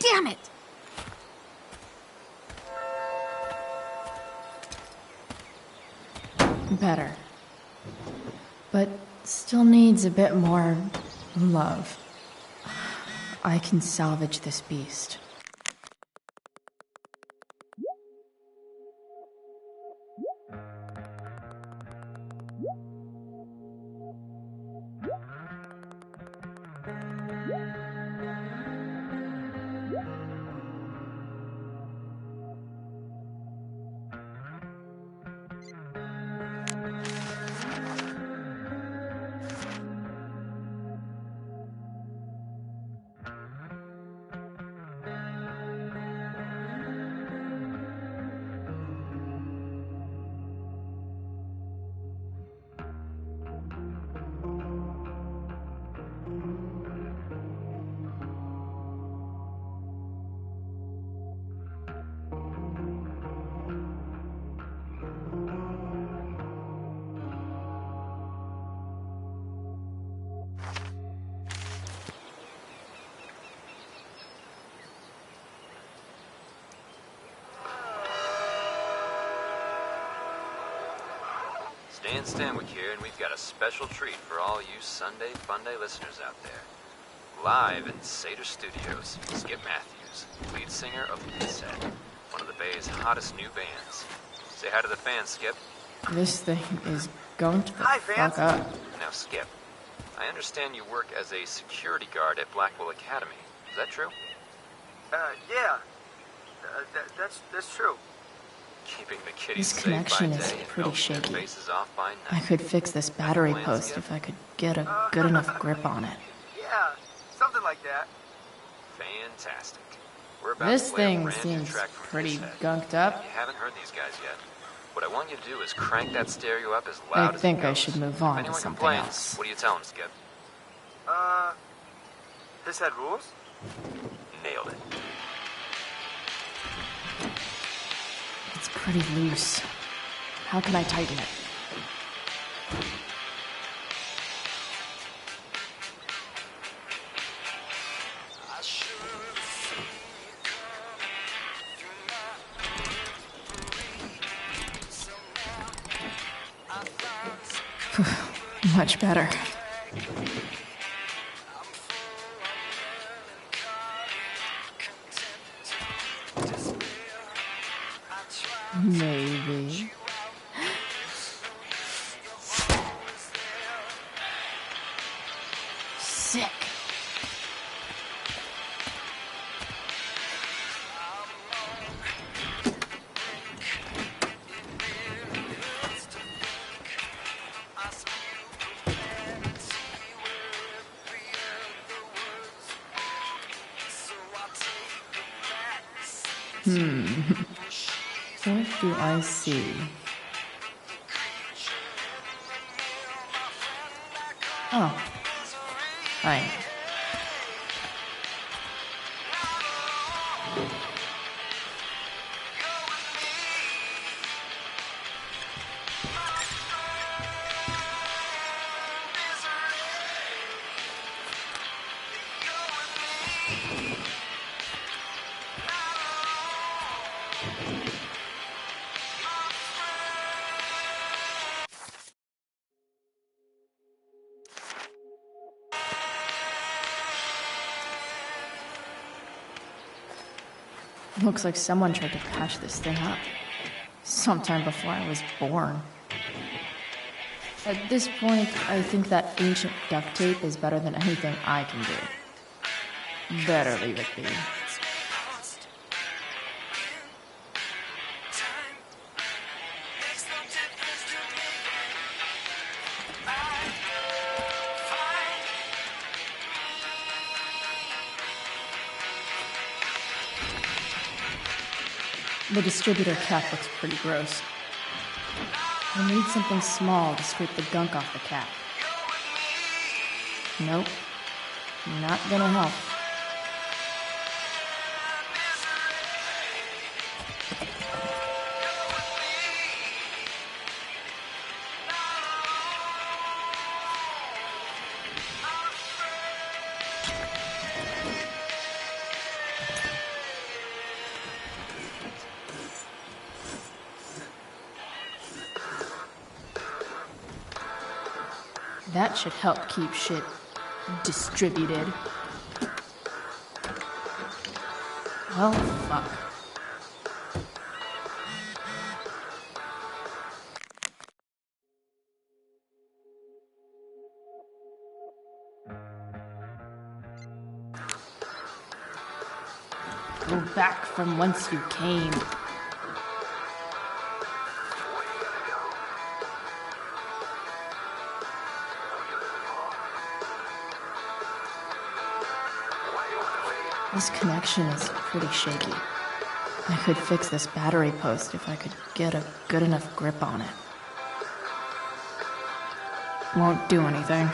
Damn it! Better. But still needs a bit more love. I can salvage this beast. Dan Stanwyck here, and we've got a special treat for all you Sunday Funday listeners out there. Live in Seder Studios, Skip Matthews, lead singer of Head, one of the Bay's hottest new bands. Say hi to the fans, Skip. This thing is going to the fuck up. Now, Skip, I understand you work as a security guard at Blackwell Academy. Is that true? Yeah. That's true. Keeping the kiddies This safe connection by is day and pretty milking their shaky. faces off by night. I could fix this battery post if I could get a good enough grip on it. Yeah, something like that. Fantastic. We're about This to play a thing brand new seems track from pretty Head. gunked up. You haven't heard these guys yet. What I want you to do is crank that stereo up as loud I as think it goes. I should move If on to anyone something complains, else. what do you tell them, Skip? This had rules? Nailed it. It's pretty loose. How can I tighten it? Much better. Maybe. Sick. What do I see? Oh. Fine. Looks like someone tried to patch this thing up. Sometime before I was born. At this point, I think that ancient duct tape is better than anything I can do. Better leave it be. The distributor cap looks pretty gross. I need something small to scrape the gunk off the cap. Nope. Not gonna help. That should help keep shit distributed. Well, fuck. Go back from whence you came. This connection is pretty shaky. I could fix this battery post if I could get a good enough grip on it. Won't do anything.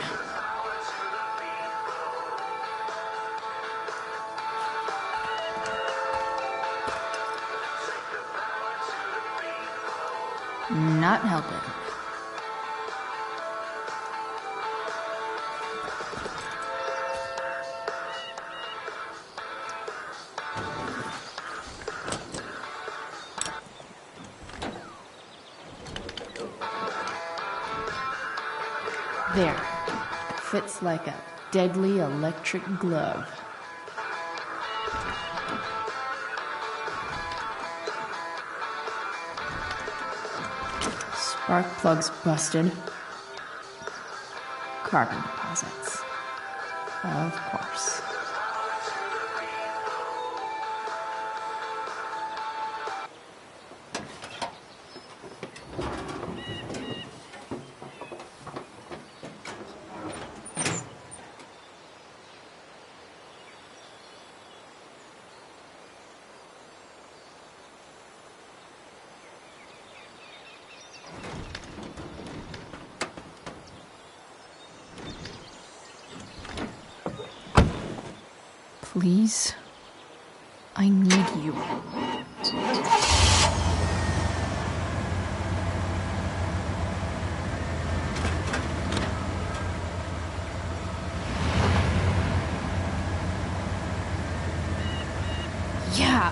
Not helping. There. Fits like a deadly electric glove. Spark plugs busted. Carbon deposits. Of course. Please, I need you. Yeah.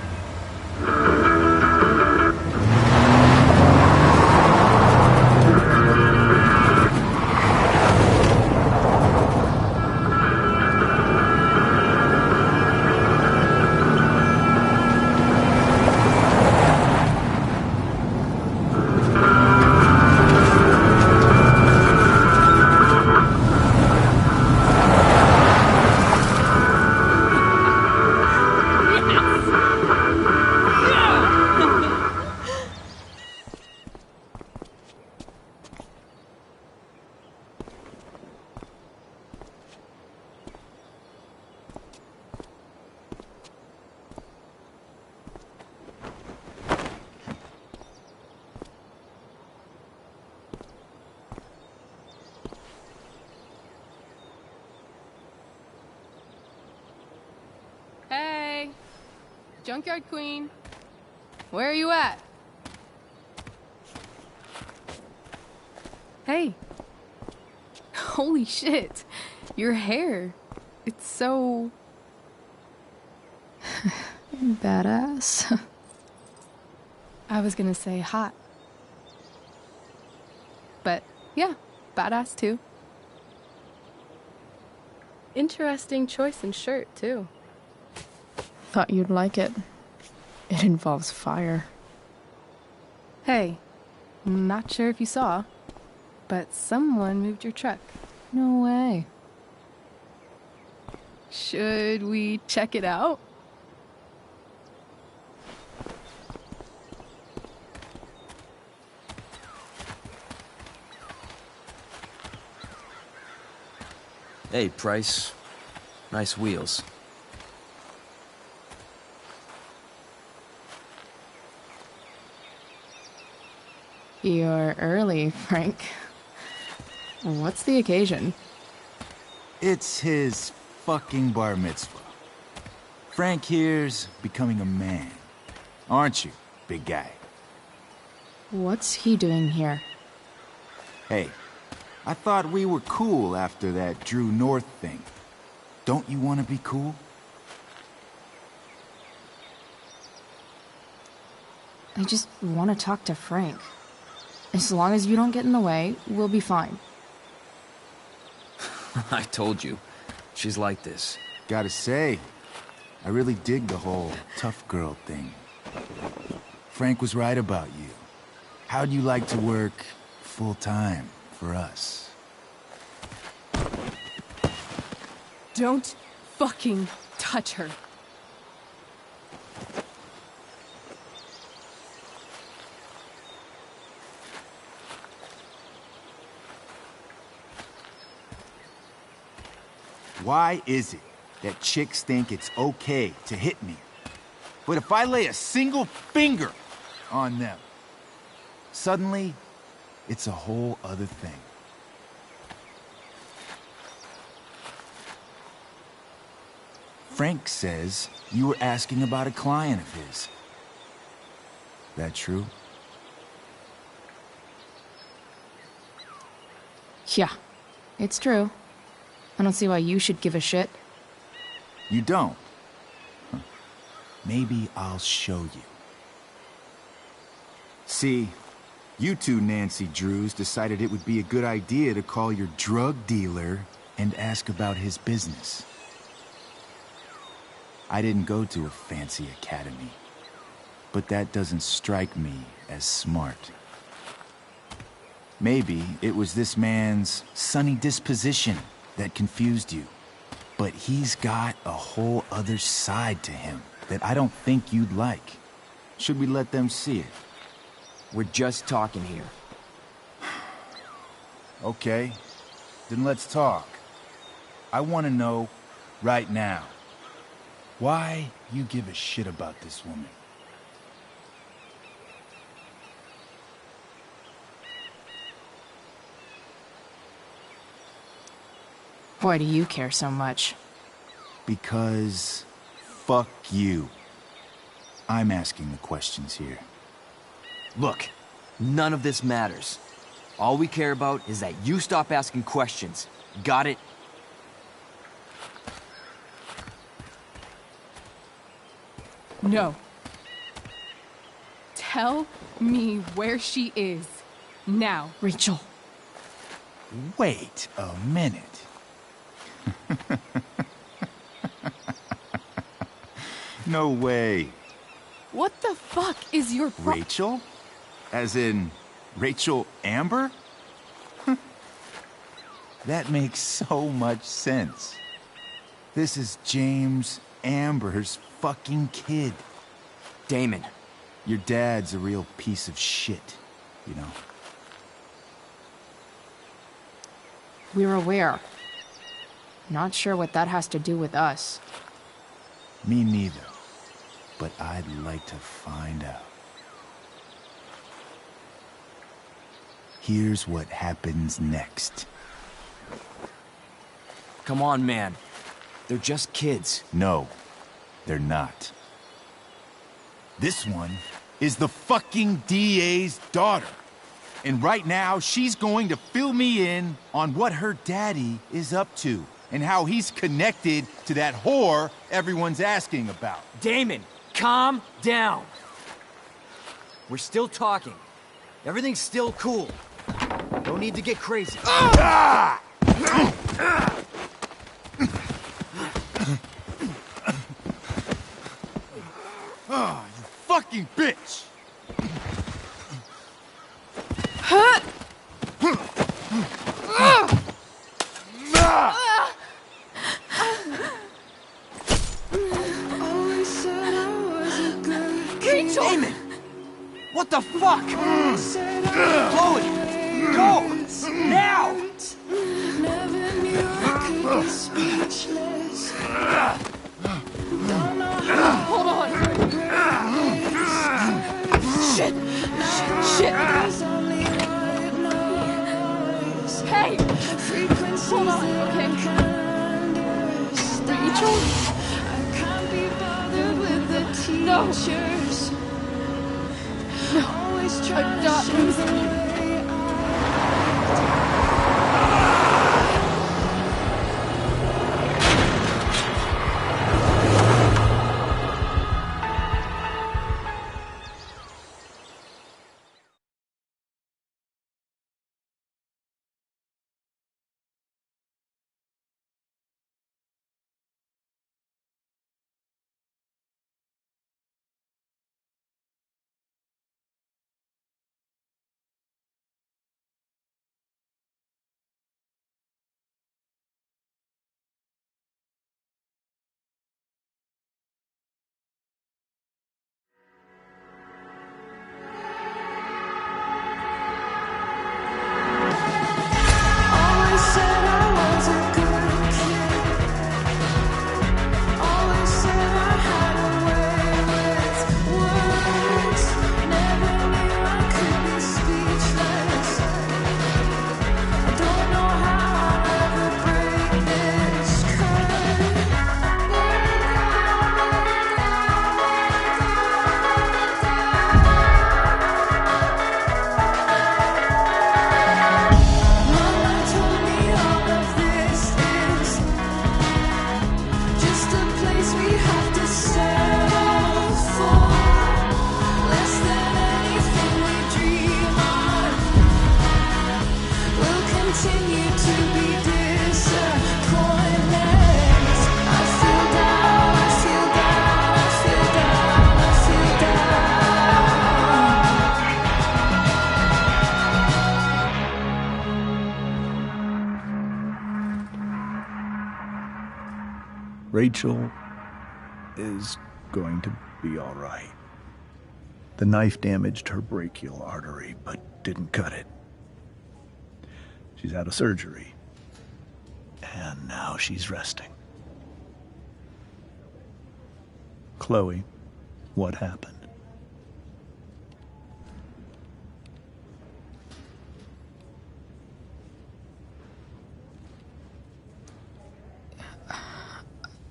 Hey, Junkyard Queen, where are you at? Hey, holy shit, your hair, it's so... Badass. I was gonna say hot. But yeah, badass too. Interesting choice in shirt too. Thought you'd like it. It involves fire. Hey, not sure if you saw, but someone moved your truck. No way. Should we check it out? Hey, Price. Nice wheels. You're early, Frank. What's the occasion? It's his fucking bar mitzvah. Frank here's becoming a man. Aren't you, big guy? What's he doing here? Hey, I thought we were cool after that Drew North thing. Don't you want to be cool? I just want to talk to Frank. As long as you don't get in the way, we'll be fine. I told you. She's like this. Gotta say, I really dig the whole tough girl thing. Frank was right about you. How'd you like to work full-time for us? Don't fucking touch her. Why is it that chicks think it's okay to hit me? But if I lay a single finger on them, suddenly, it's a whole other thing. Frank says you were asking about a client of his. That true? Yeah, it's true. I don't see why you should give a shit. You don't? Huh. Maybe I'll show you. See, You two Nancy Drews decided it would be a good idea to call your drug dealer and ask about his business. I didn't go to a fancy academy, but that doesn't strike me as smart. Maybe it was this man's sunny disposition that confused you. But he's got a whole other side to him that I don't think you'd like. Should we let them see it? We're just talking here. Okay, then let's talk. I want to know right now why you give a shit about this woman. Why do you care so much? Because fuck you. I'm asking the questions here. Look, none of this matters. All we care about is that you stop asking questions. Got it? No. Tell me where she is. Now. Rachel. Wait a minute. No way. What the fuck is your Rachel? As in, Rachel Amber? That makes so much sense. This is James Amber's fucking kid. Damon. Your dad's a real piece of shit, you know. We're aware. Not sure what that has to do with us. Me neither. But I'd like to find out. Here's what happens next. Come on, man. They're just kids. No, they're not. This one is the fucking DA's daughter. And right now, she's going to fill me in on what her daddy is up to and how he's connected to that whore everyone's asking about. Damon, calm down. We're still talking. Everything's still cool. No need to get crazy. Ah! Oh, you fucking bitch! Rachel! Damon! What the fuck? Chloe! Go! Now! Hold on! Shit! Shit! Hey! Hold on, okay? Rachel? No! No! I'm not losing you. continue to be disappointments. I feel down, I feel down, I feel down, I feel down. Rachel is going to be all right. The knife damaged her brachial artery, but didn't cut it. She's out of surgery, and now she's resting. Chloe, what happened?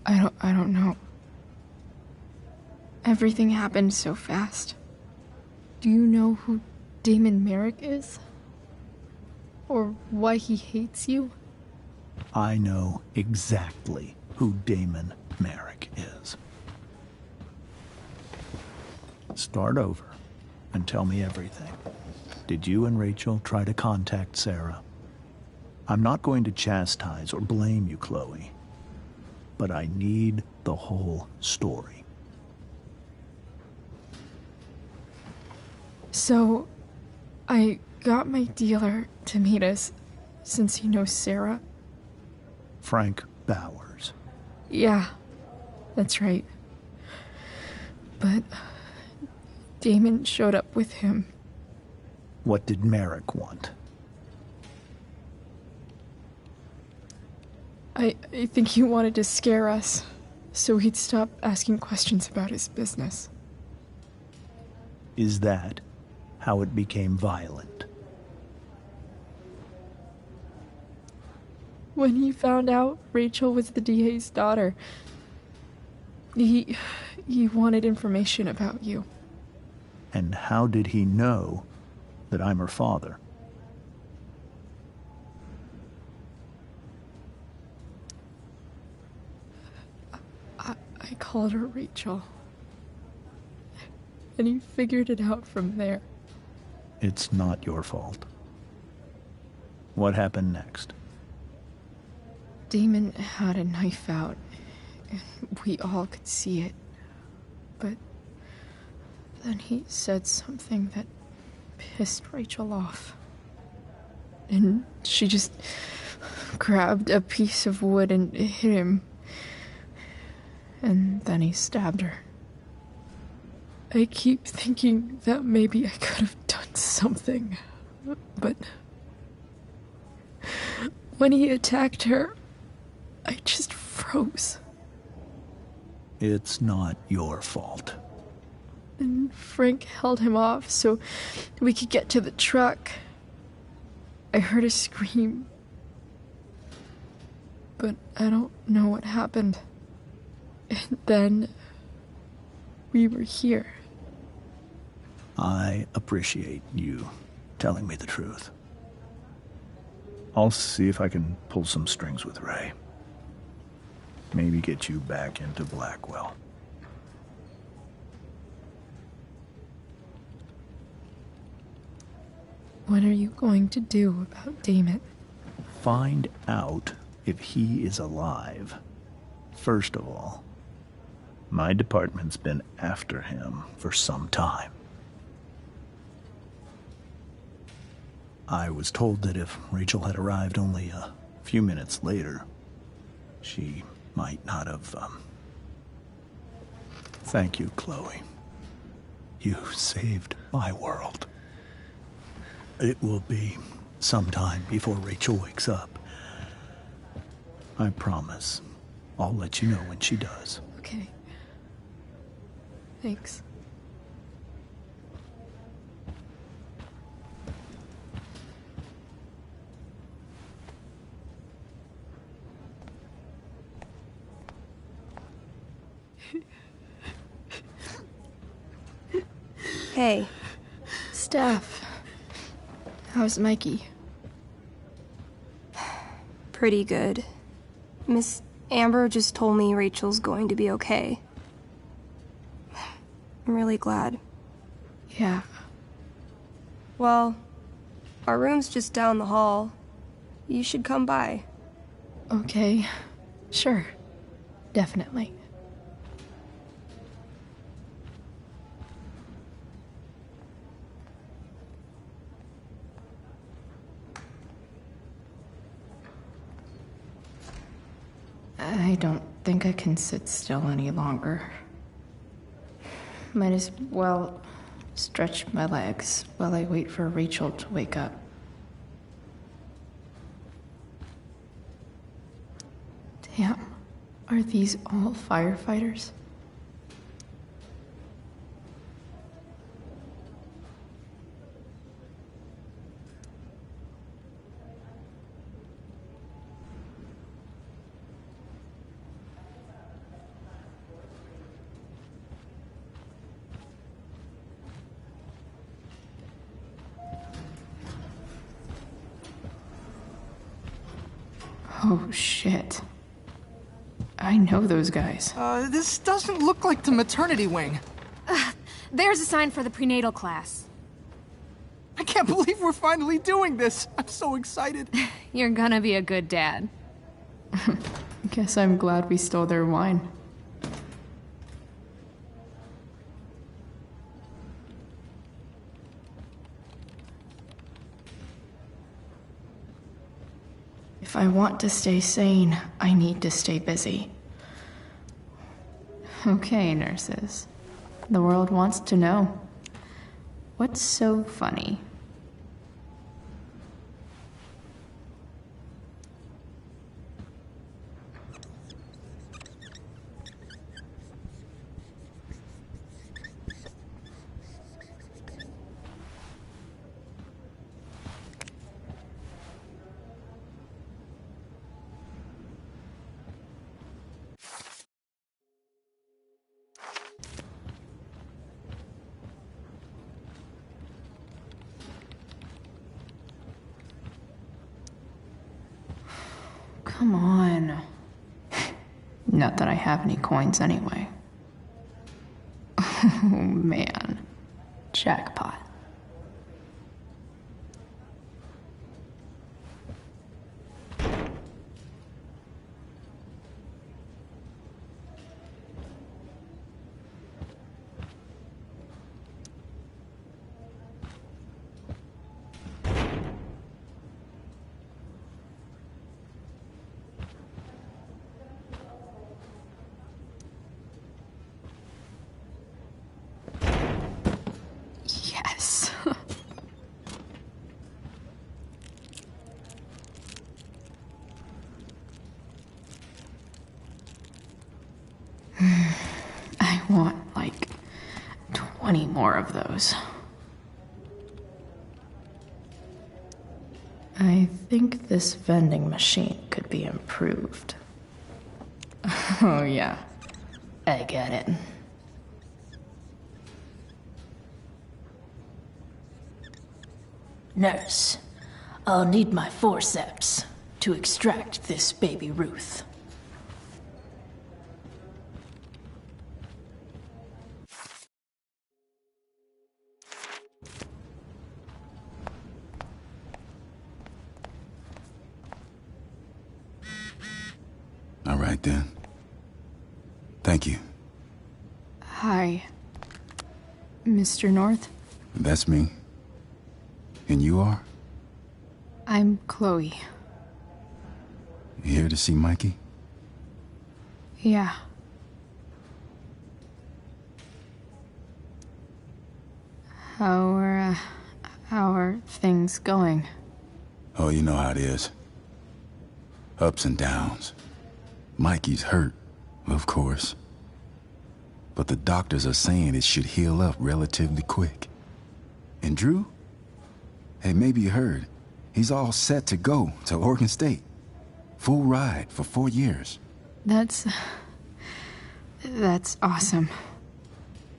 I don't know. Everything happened so fast. Do you know who Damon Merrick is? Or why he hates you? I know exactly who Damon Merrick is. Start over and tell me everything. Did you and Rachel try to contact Sarah? I'm not going to chastise or blame you, Chloe, but I need the whole story. So, I got my dealer to meet us, since he knows Sarah. Frank Bowers. Yeah, that's right. But Damon showed up with him. What did Merrick want? I think he wanted to scare us, so he'd stop asking questions about his business. Is that how it became violent? When he found out Rachel was the DA's daughter, he wanted information about you. And how did he know that I'm her father? I called her Rachel. And he figured it out from there. It's not your fault. What happened next? Damon had a knife out, and we all could see it. But then he said something that pissed Rachel off. And she just grabbed a piece of wood and hit him. And then he stabbed her. I keep thinking that maybe I could have done something, but when he attacked her, I just froze. It's not your fault. And Frank held him off so we could get to the truck. I heard a scream, but I don't know what happened. And then we were here. I appreciate you telling me the truth. I'll see if I can pull some strings with Ray. Maybe get you back into Blackwell. What are you going to do about Damon? Find out if he is alive. First of all, my department's been after him for some time. I was told that if Rachel had arrived only a few minutes later, she might not have, Thank you, Chloe. You saved my world. It will be some time before Rachel wakes up. I promise. I'll let you know when she does. Okay. Thanks. Hey. Steph. How's Mikey? Pretty good. Miss Amber just told me Rachel's going to be okay. I'm really glad. Yeah. Well, our room's just down the hall. you should come by. Okay, sure. Definitely. I don't think I can sit still any longer. Might as well stretch my legs while I wait for Rachel to wake up. Damn, are these all firefighters? Oh, shit. I know those guys. This doesn't look like the maternity wing. There's a sign for the prenatal class. I can't believe we're finally doing this. I'm so excited. You're gonna be a good dad. Guess I'm glad we stole their wine. If I want to stay sane, I need to stay busy. Okay, nurses. The world wants to know. What's so funny? Come on. Not that I have any coins anyway. Oh man. Jackpot. Yes. I want like 20 more of those. I think this vending machine could be improved. Oh yeah, I get it. Nurse, I'll need my forceps to extract this baby Ruth. All right then. Thank you. Hi, Mr. North. That's me. And you are? I'm Chloe. You here to see Mikey? Yeah. How are things going? Oh, you know how it is. Ups and downs. Mikey's hurt, of course. But the doctors are saying it should heal up relatively quick. And Drew? Hey, maybe you heard. He's all set to go to Oregon State. Full ride for 4 years. That's awesome.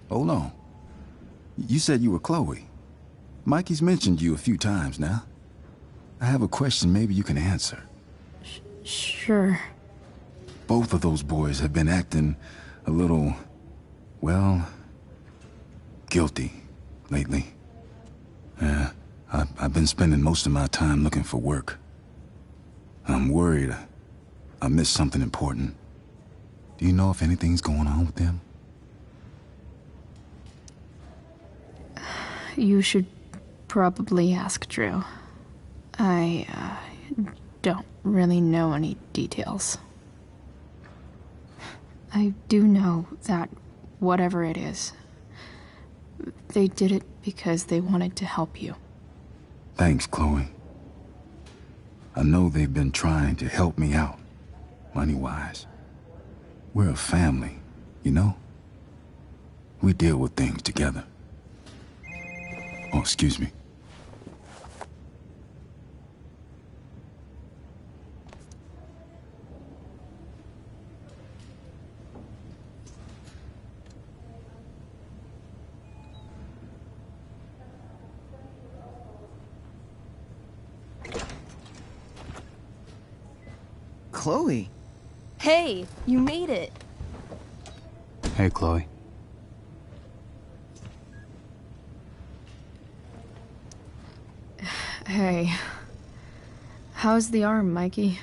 Hold on. You said you were Chloe. Mikey's mentioned you a few times now. I have a question maybe you can answer. Sure. Both of those boys have been acting a little, well, guilty lately. I've been spending most of my time looking for work. I'm worried I missed something important. Do you know if anything's going on with them? You should probably ask Drew. I don't really know any details. I do know that whatever it is, they did it because they wanted to help you. Thanks, Chloe. I know they've been trying to help me out, money-wise. We're a family, you know? We deal with things together. Oh, excuse me. Chloe. Hey, you made it. Hey, Chloe. Hey. How's the arm, Mikey?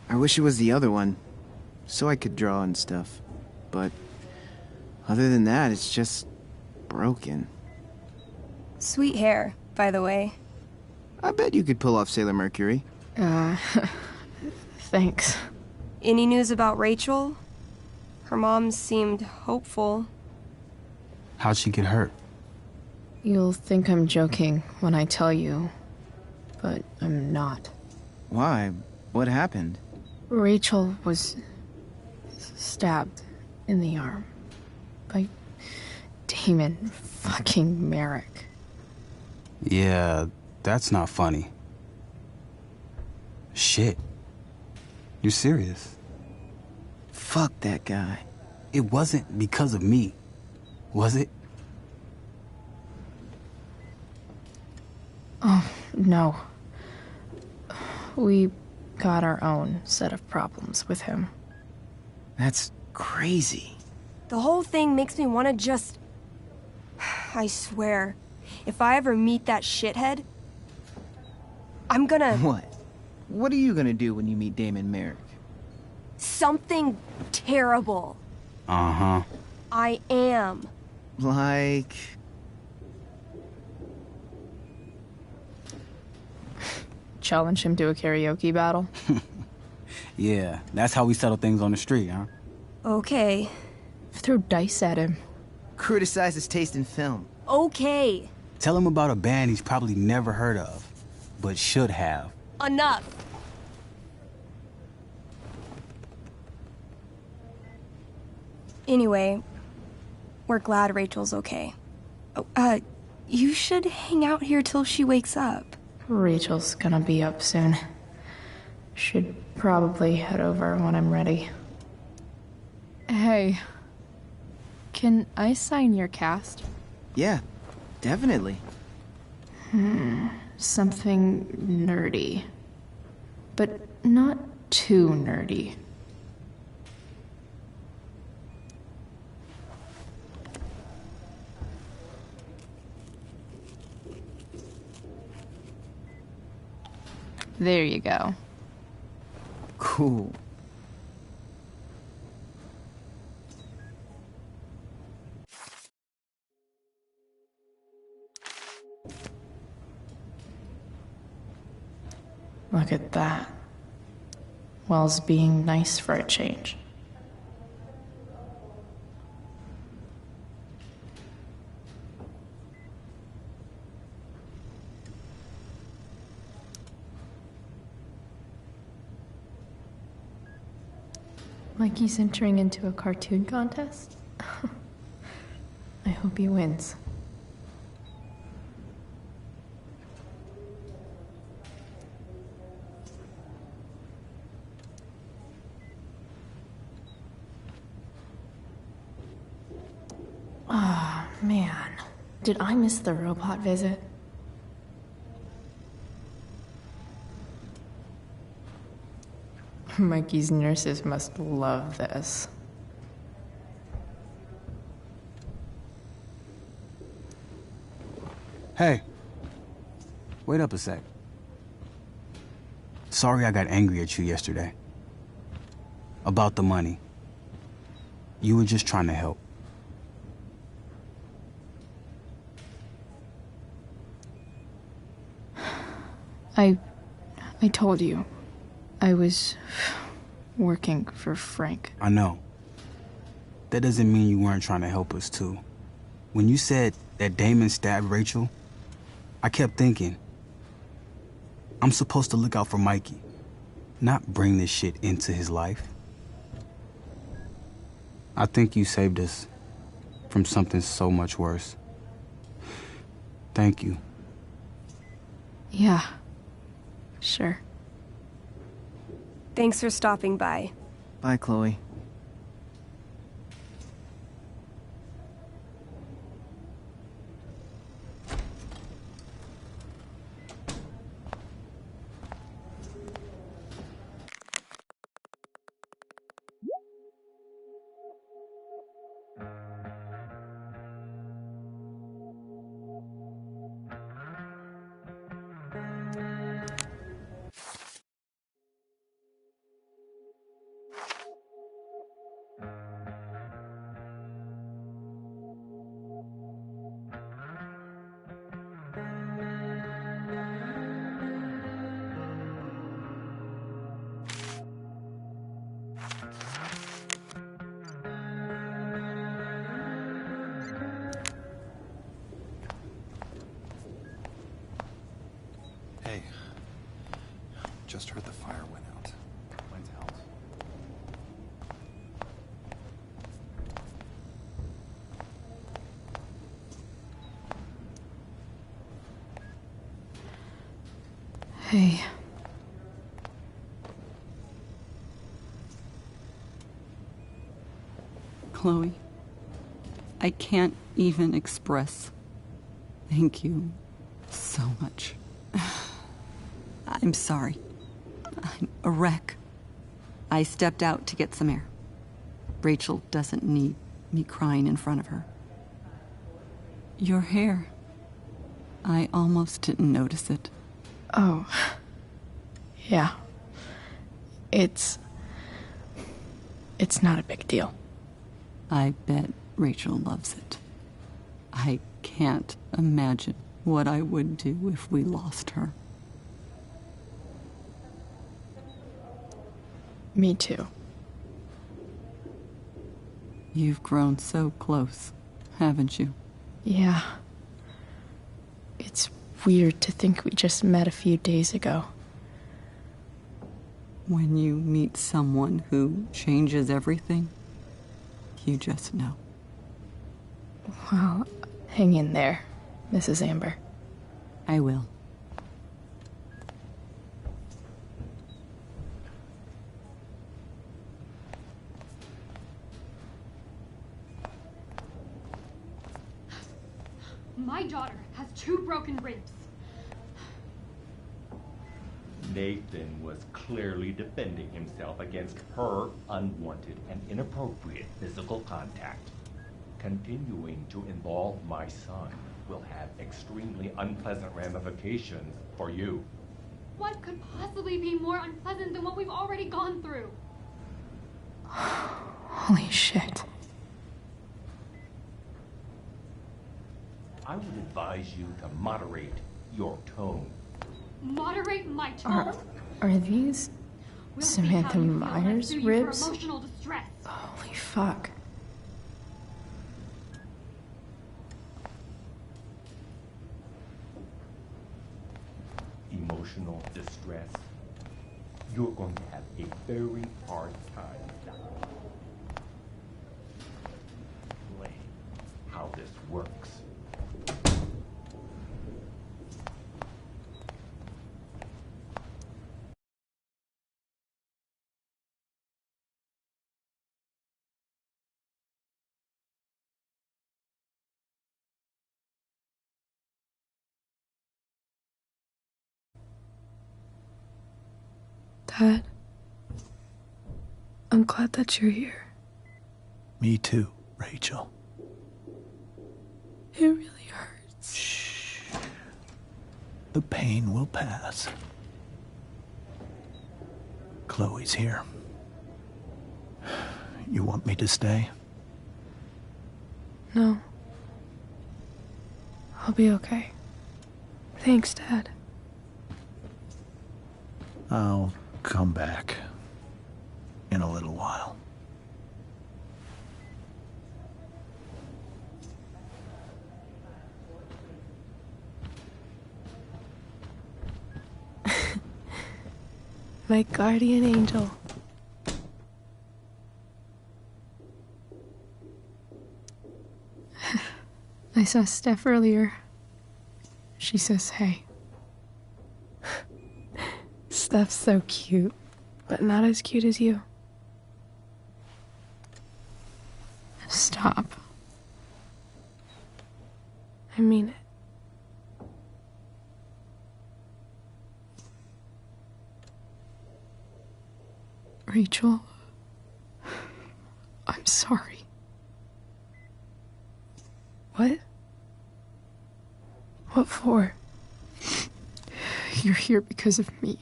I wish it was the other one, so I could draw and stuff. But other than that, it's just broken. Sweet hair, by the way. I bet you could pull off Sailor Mercury. Thanks. Any news about Rachel? Her mom seemed hopeful. How'd she get hurt? You'll think I'm joking when I tell you, but I'm not. Why? What happened? Rachel was stabbed in the arm by Damon fucking Merrick. Yeah, that's not funny. Shit. You serious? Fuck that guy. It wasn't because of me, was it? Oh, no. We got our own set of problems with him. That's crazy. The whole thing makes me want to just... I swear, if I ever meet that shithead, I'm gonna... What? What are you gonna do when you meet Damon Merrick? Something terrible. Uh-huh. I am. Like... Challenge him to a karaoke battle? Yeah, that's how we settle things on the street, huh? Okay. Throw dice at him. Criticize his taste in film. Okay. Tell him about a band he's probably never heard of, but should have. Enough. Anyway, we're glad Rachel's okay. Oh, you should hang out here till she wakes up. Rachel's gonna be up soon. Should probably head over when I'm ready. Hey, can I sign your cast? Yeah, definitely. Something nerdy. But not too nerdy. There you go. Cool. Look at that. Wells being nice for a change. Mikey's entering into a cartoon contest? I hope he wins. Ah, man. Did I miss the robot visit? Mikey's nurses must love this. Hey. Wait up a sec. sorry I got angry at you yesterday. About the money. You were just trying to help. I told you. I was working for Frank. I know. That doesn't mean you weren't trying to help us, too. When you said that Damon stabbed Rachel, I kept thinking, I'm supposed to look out for Mikey, not bring this shit into his life. I think you saved us from something so much worse. Thank you. Yeah. Sure. Thanks for stopping by. Bye, Chloe. Hey, just heard the fire went out. Went out. Hey. Chloe, I can't even express thank you so much. I'm sorry. I'm a wreck. I stepped out to get some air. Rachel doesn't need me crying in front of her. Your hair. I almost didn't notice it. Oh. Yeah. It's not a big deal. I bet Rachel loves it. I can't imagine what I would do if we lost her. Me too. You've grown so close, haven't you? Yeah. It's weird to think we just met a few days ago. When you meet someone who changes everything, you just know. Well, hang in there, Mrs. Amber. I will. My daughter has 2 broken ribs. Nathan was clearly defending himself against her unwanted and inappropriate physical contact. Continuing to involve my son will have extremely unpleasant ramifications for you. What could possibly be more unpleasant than what we've already gone through? Holy shit. I would advise you to moderate your tone. Moderate my tone? Are these We'll see Samantha how you feel Myers when I sue you for ribs? emotional distress. Holy fuck. Emotional distress. You're going to have a very hard time explaining how this works. Dad, I'm glad that you're here. Me too, Rachel. It really hurts. Shh. The pain will pass. Chloe's here. You want me to stay? No. I'll be okay. Thanks, Dad. I'll come back in a little while. My guardian angel. I saw Steph earlier. She says hey. Steph's so cute, but not as cute as you. Stop. I mean it. Rachel, I'm sorry. What? What for? You're here because of me.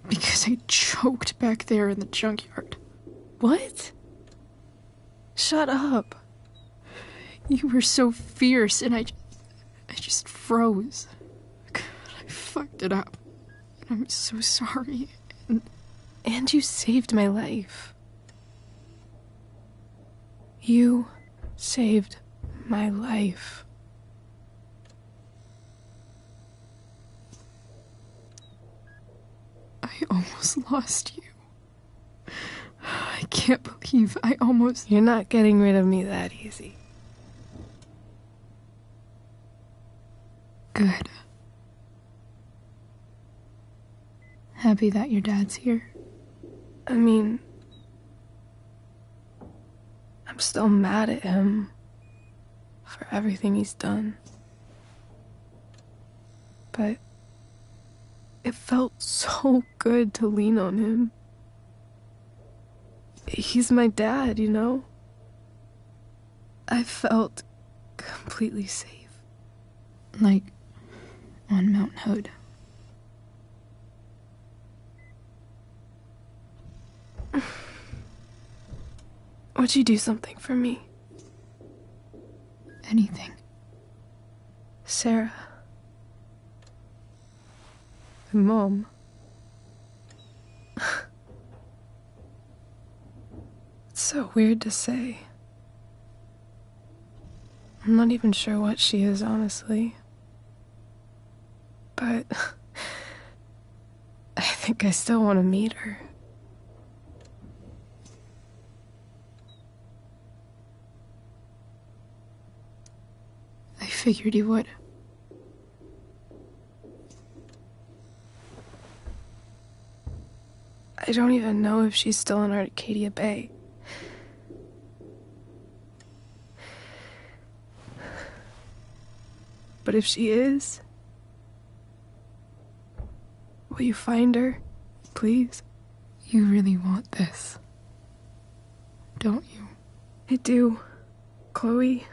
Because I choked back there in the junkyard. What? Shut up. You were so fierce and I just froze. God, I fucked it up. I'm so sorry. And you saved my life. You saved my life. I almost lost you. I can't believe I almost... You're not getting rid of me that easy. Good. Happy that your dad's here. I mean, I'm still mad at him for everything he's done. But it felt so good to lean on him. He's my dad, you know? I felt completely safe. Like on Mount Hood. Would you do something for me? Anything. Sarah. Mom. It's so weird to say. I'm not even sure what she is, honestly. But I think I still want to meet her. I figured you would. I don't even know if she's still in Arcadia Bay. But if she is, will you find her, please? You really want this, don't you? I do, Chloe.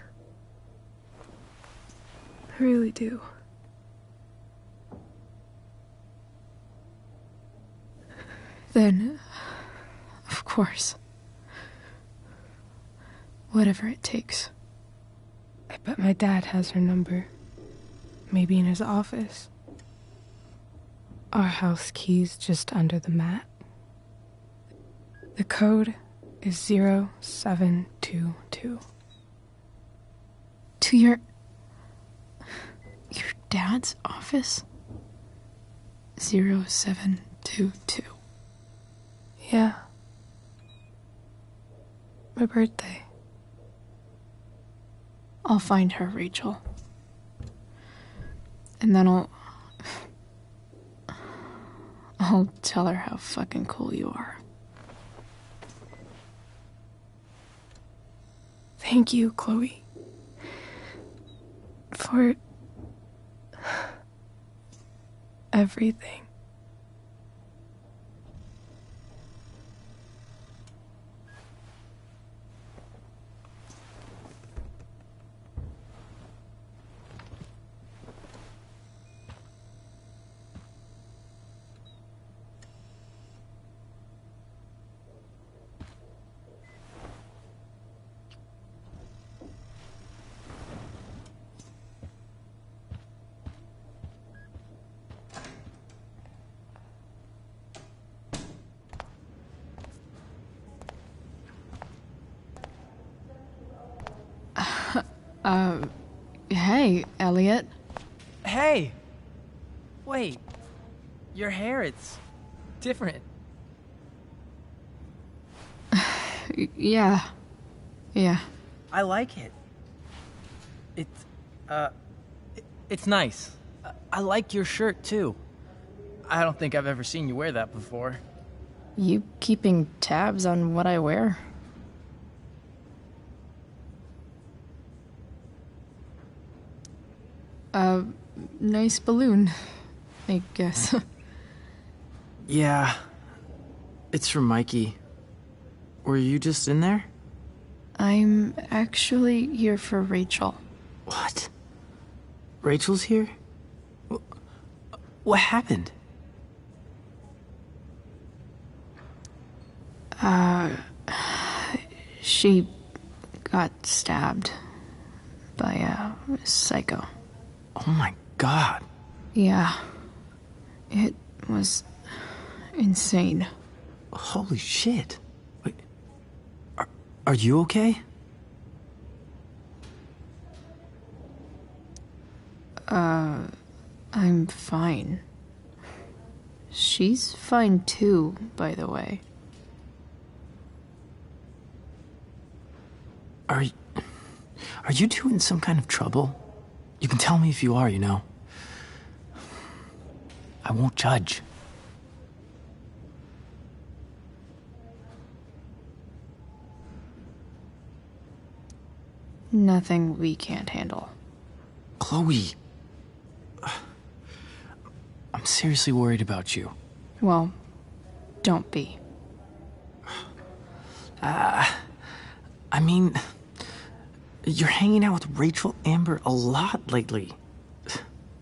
I really do. Then, of course, whatever it takes. I bet my dad has her number. Maybe in his office. Our house key's just under the mat. The code is 0722. To your dad's office? 0722. Yeah. My birthday. I'll find her, Rachel. And then I'll tell her how fucking cool you are. Thank you, Chloe. For everything. Hey, Elliot. Hey! Wait. Your hair, it's different. Yeah. I like it. It's nice. I like your shirt, too. I don't think I've ever seen you wear that before. You keeping tabs on what I wear? Nice balloon, I guess. Yeah. It's from Mikey. Were you just in there? I'm actually here for Rachel. What? Rachel's here? What happened? She got stabbed by a psycho. Oh my god. Yeah. It was insane. Holy shit. Wait. Are you okay? I'm fine. She's fine too, by the way. Are you two in some kind of trouble? You can tell me if you are, you know. I won't judge. Nothing we can't handle. Chloe. I'm seriously worried about you. Well, don't be. I mean, you're hanging out with Rachel Amber a lot lately,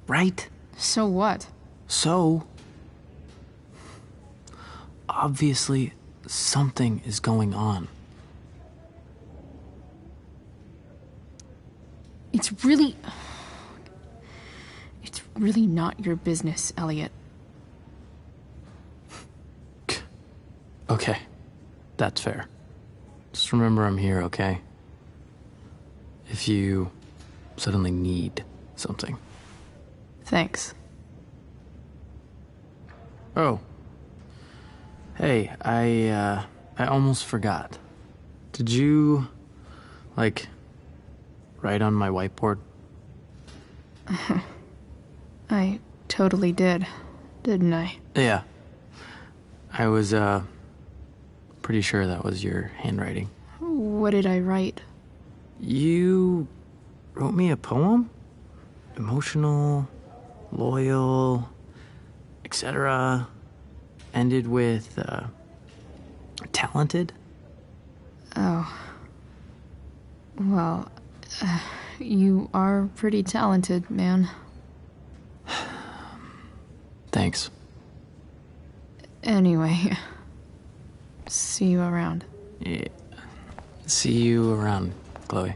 right? So what? So, obviously, something is going on. It's really not your business, Elliot. Okay, that's fair. Just remember I'm here, okay? If you suddenly need something. Thanks. Oh. Hey, I almost forgot. Did you, write on my whiteboard? I totally did, didn't I? Yeah. I was, pretty sure that was your handwriting. What did I write? You wrote me a poem? Emotional, loyal, etc. Ended with, talented? Oh. Well, you are pretty talented, man. Thanks. Anyway, see you around. Yeah. See you around, Chloe.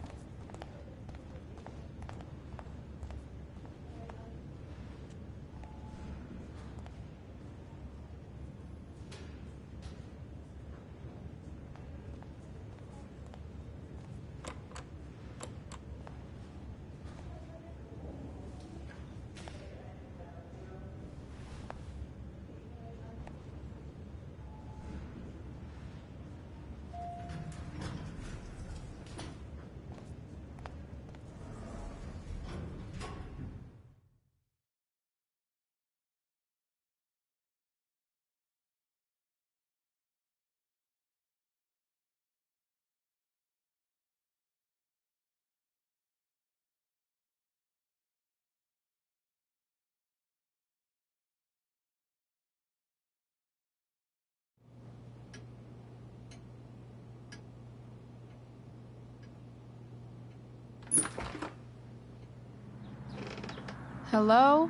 Hello?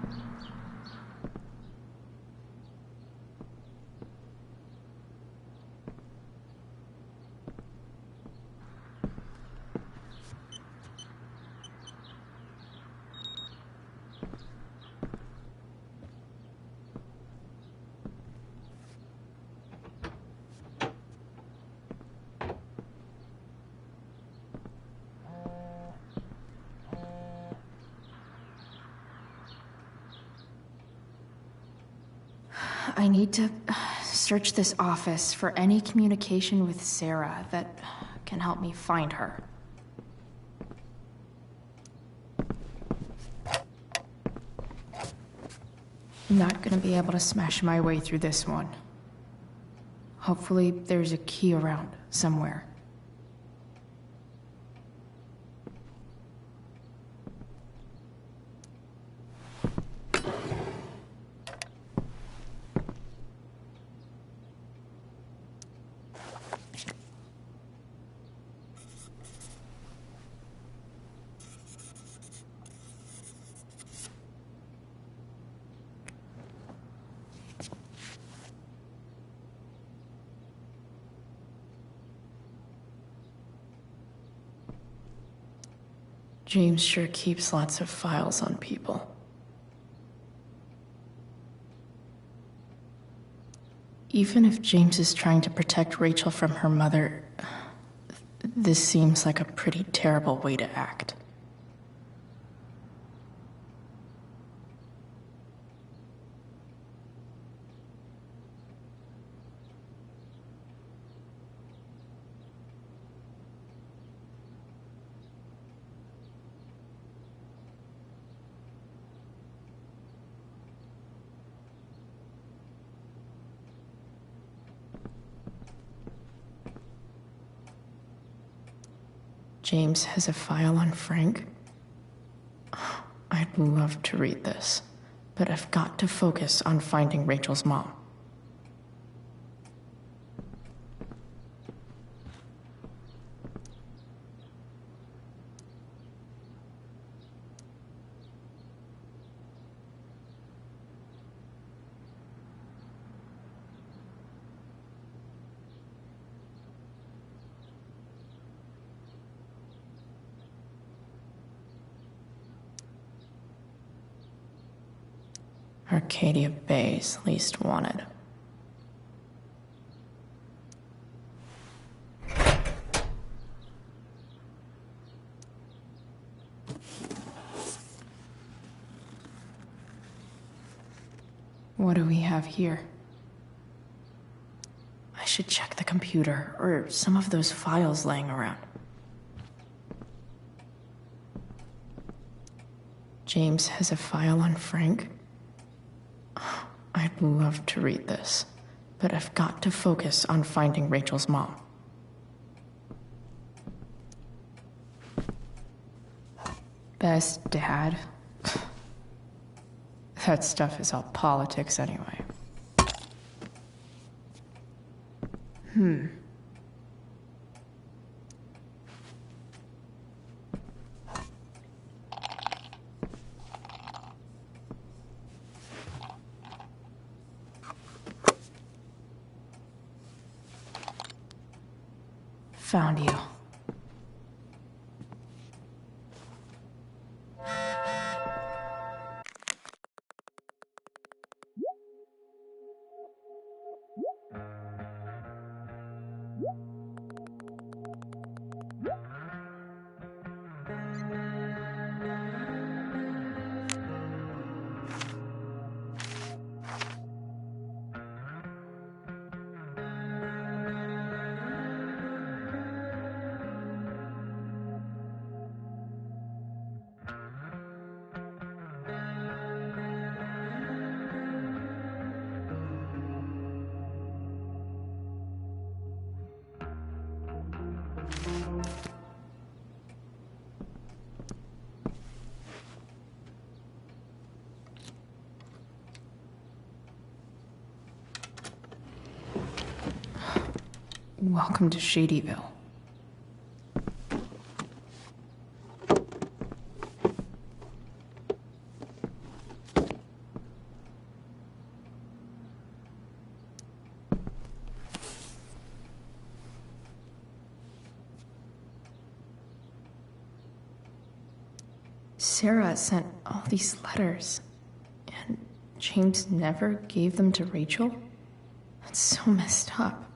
I need to search this office for any communication with Sarah that can help me find her. Not gonna be able to smash my way through this one. Hopefully, there's a key around somewhere. James sure keeps lots of files on people. Even if James is trying to protect Rachel from her mother, this seems like a pretty terrible way to act. James has a file on Frank? I'd love to read this, but I've got to focus on finding Rachel's mom. Arcadia Bay's least wanted. What do we have here? I should check the computer or some of those files laying around. James has a file on Frank? I'd love to read this, but I've got to focus on finding Rachel's mom. Best dad? That stuff is all politics anyway. Found you. Welcome to Shadyville. Sarah sent all these letters, and James never gave them to Rachel? That's so messed up.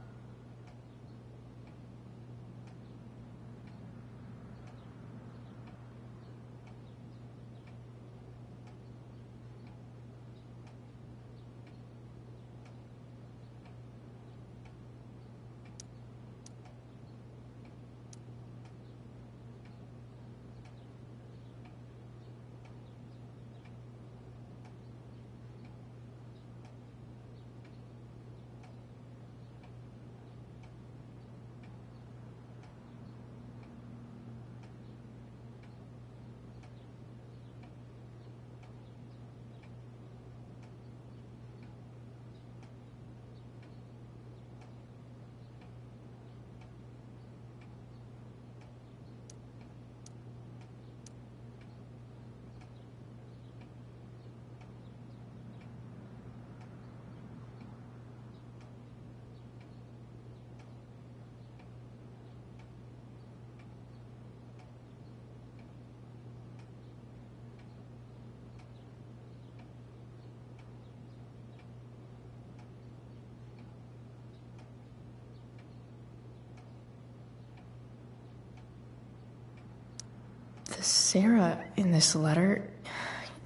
Sarah in this letter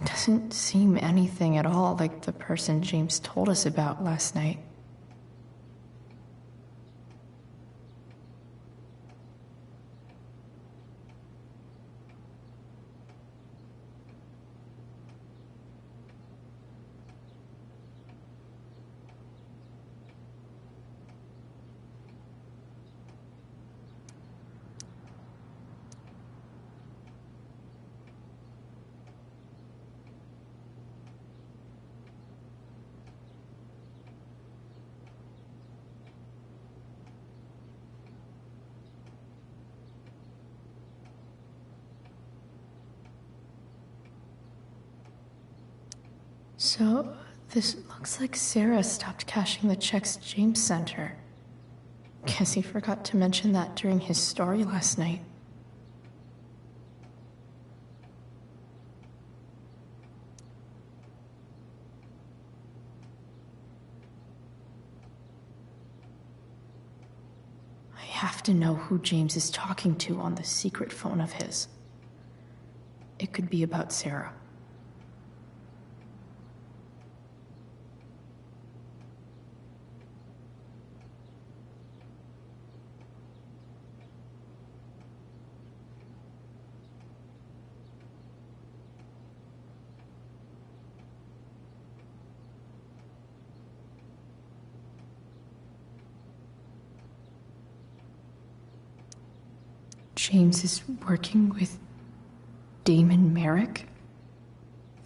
doesn't seem anything at all like the person James told us about last night. So, this looks like Sarah stopped cashing the checks James sent her. Guess he forgot to mention that during his story last night. I have to know who James is talking to on the secret phone of his. It could be about Sarah. James is working with Damon Merrick?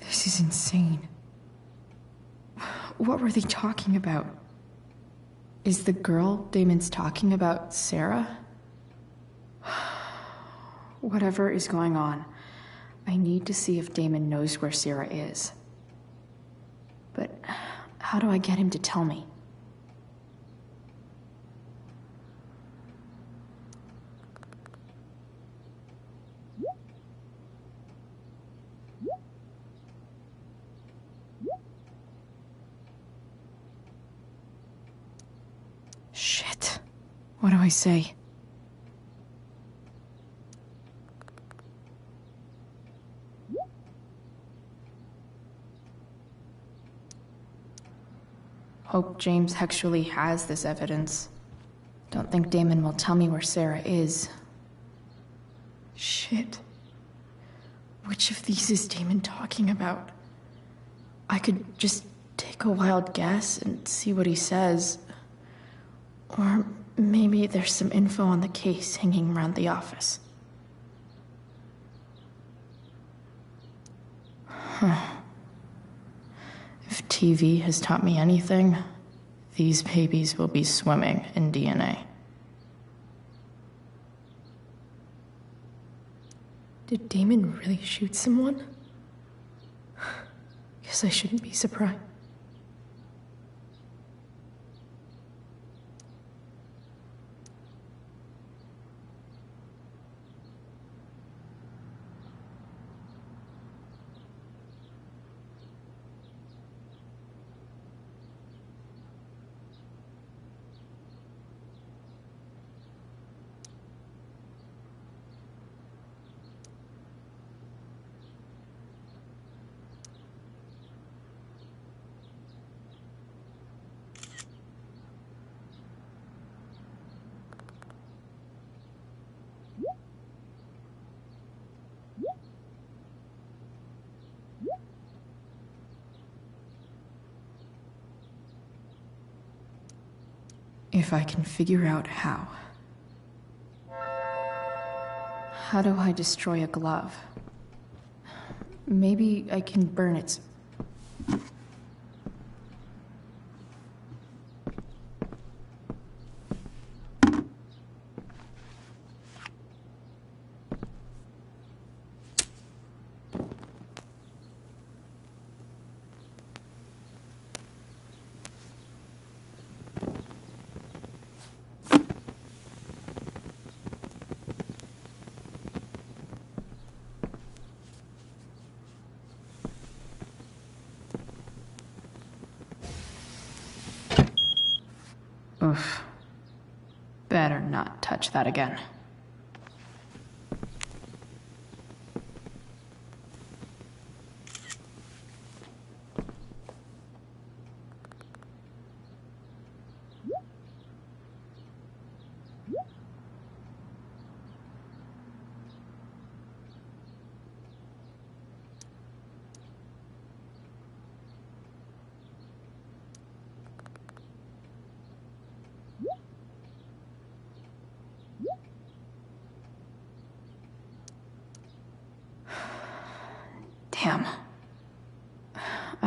This is insane. What were they talking about? Is the girl Damon's talking about Sarah? Whatever is going on, I need to see if Damon knows where Sarah is. But how do I get him to tell me? Shit. What do I say? Hope James actually has this evidence. Don't think Damon will tell me where Sarah is. Shit. Which of these is Damon talking about? I could just take a wild guess and see what he says. Or maybe there's some info on the case hanging around the office. Huh. If TV has taught me anything, these babies will be swimming in DNA. Did Damon really shoot someone? Guess I shouldn't be surprised. If I can figure out how. How do I destroy a glove? Maybe I can burn its... Oof. Better not touch that again.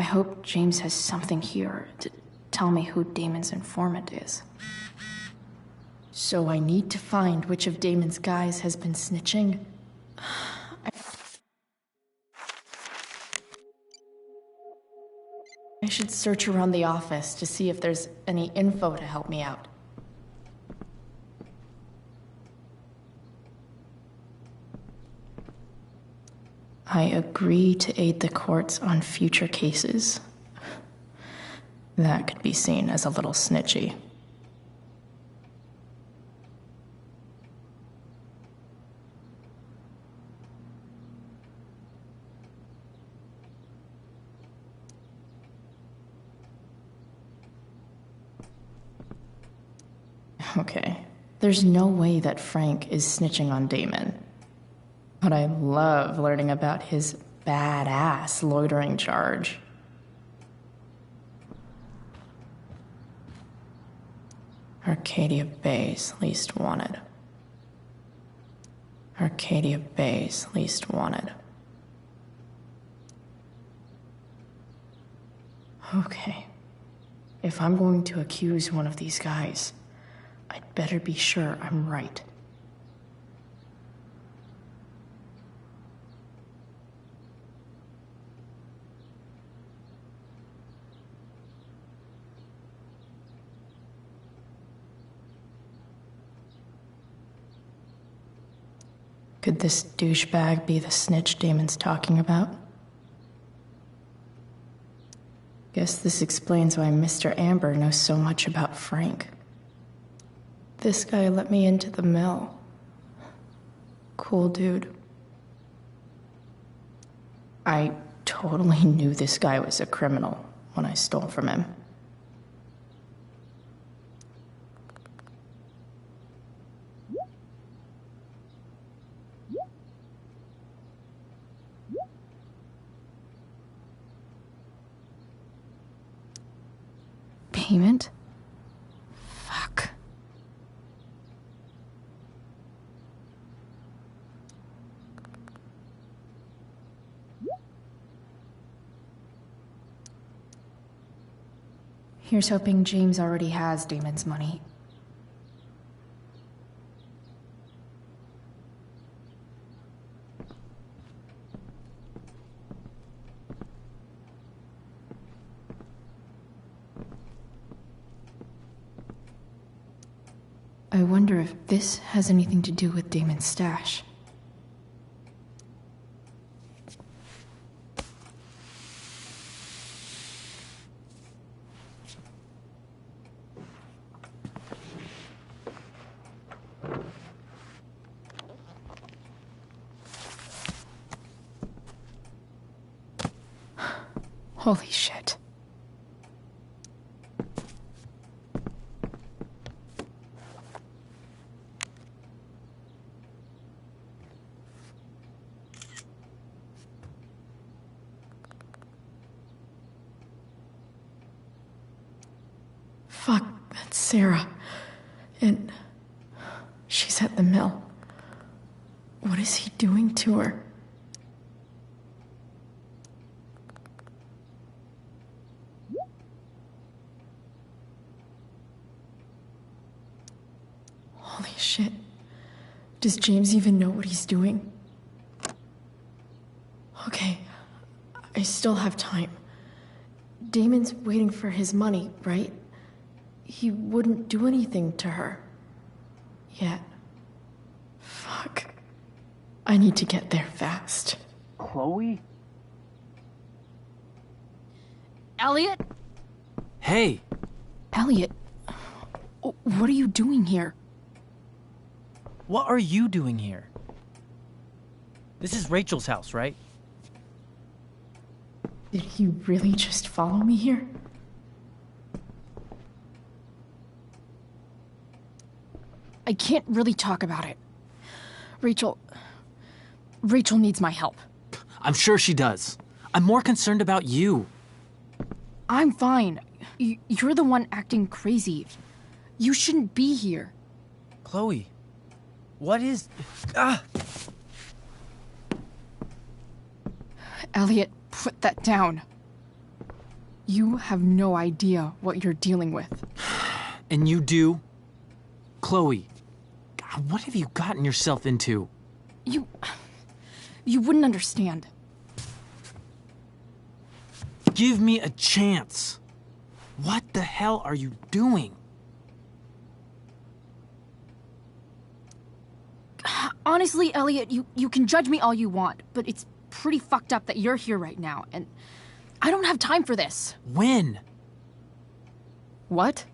hope James has something here to tell me who Damon's informant is. So I need to find which of Damon's guys has been snitching. I should search around the office to see if there's any info to help me out. I agree to aid the courts on future cases. That could be seen as a little snitchy. Okay, there's no way that Frank is snitching on Damon. But I love learning about his badass loitering charge. Arcadia Bay's least wanted. Arcadia Bay's least wanted. Okay. If I'm going to accuse one of these guys, I'd better be sure I'm right. Could this douchebag be the snitch Damon's talking about? Guess this explains why Mr. Amber knows so much about Frank. This guy let me into the mill. Cool dude. I totally knew this guy was a criminal when I stole from him. Payment? Fuck. Here's hoping James already has Damon's money. I wonder if this has anything to do with Damon's stash. Holy shit. Fuck, that's Sarah. And she's at the mill. What is he doing to her? Holy shit. Does James even know what he's doing? Okay, I still have time. Damon's waiting for his money, right? He wouldn't do anything to her. Yet. Fuck. I need to get there fast. Chloe? Elliot? Hey! Elliot, what are you doing here? What are you doing here? This is Rachel's house, right? Did he really just follow me here? I can't really talk about it. Rachel needs my help. I'm sure she does. I'm more concerned about you. I'm fine. You're the one acting crazy. You shouldn't be here. Chloe, what is... Ah! Elliot, put that down. You have no idea what you're dealing with. And you do? Chloe, God, what have you gotten yourself into? You wouldn't understand. Give me a chance. What the hell are you doing? Honestly, Elliot, you can judge me all you want, but it's pretty fucked up that you're here right now, and I don't have time for this. When? What?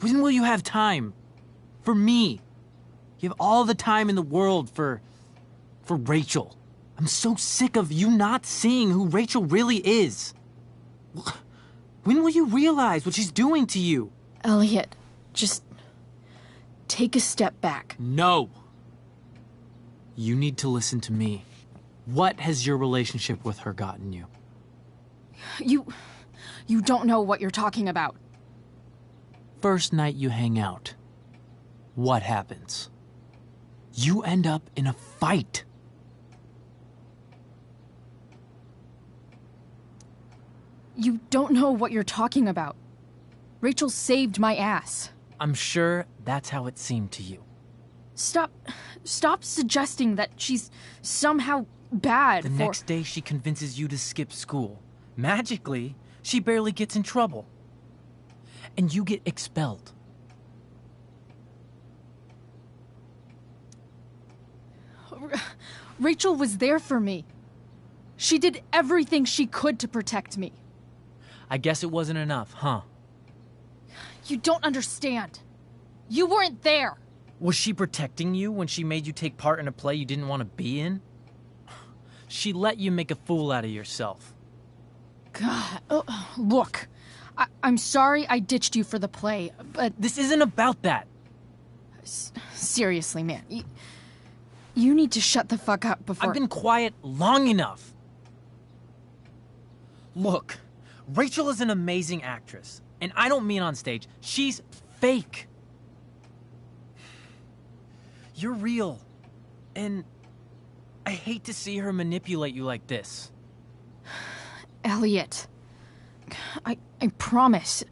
When will you have time? For me. You have all the time in the world for Rachel. I'm so sick of you not seeing who Rachel really is. When will you realize what she's doing to you? Elliot, just take a step back. No. You need to listen to me. What has your relationship with her gotten you? You don't know what you're talking about. First night you hang out, what happens? You end up in a fight. You don't know what you're talking about. Rachel saved my ass. I'm sure that's how it seemed to you. Stop suggesting that she's somehow bad. The next day she convinces you to skip school. Magically, she barely gets in trouble. And you get expelled. Rachel was there for me. She did everything she could to protect me. I guess it wasn't enough, huh? You don't understand. You weren't there. Was she protecting you when she made you take part in a play you didn't want to be in? She let you make a fool out of yourself. God, look. I'm sorry I ditched you for the play, but... This isn't about that. Seriously, man. You need to shut the fuck up before... I've been quiet long enough. Look, Rachel is an amazing actress. And I don't mean on stage. She's fake. You're real. And I hate to see her manipulate you like this. Elliot, I promise.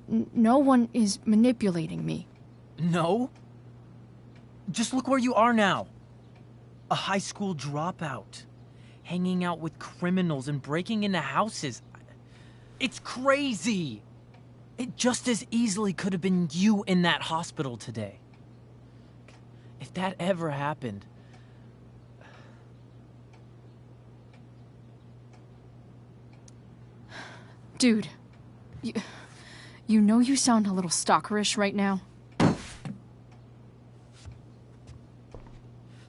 No one is manipulating me. No? Just look where you are now. A high school dropout. Hanging out with criminals and breaking into houses. It's crazy. It just as easily could have been you in that hospital today. If that ever happened... Dude, you know you sound a little stalkerish right now?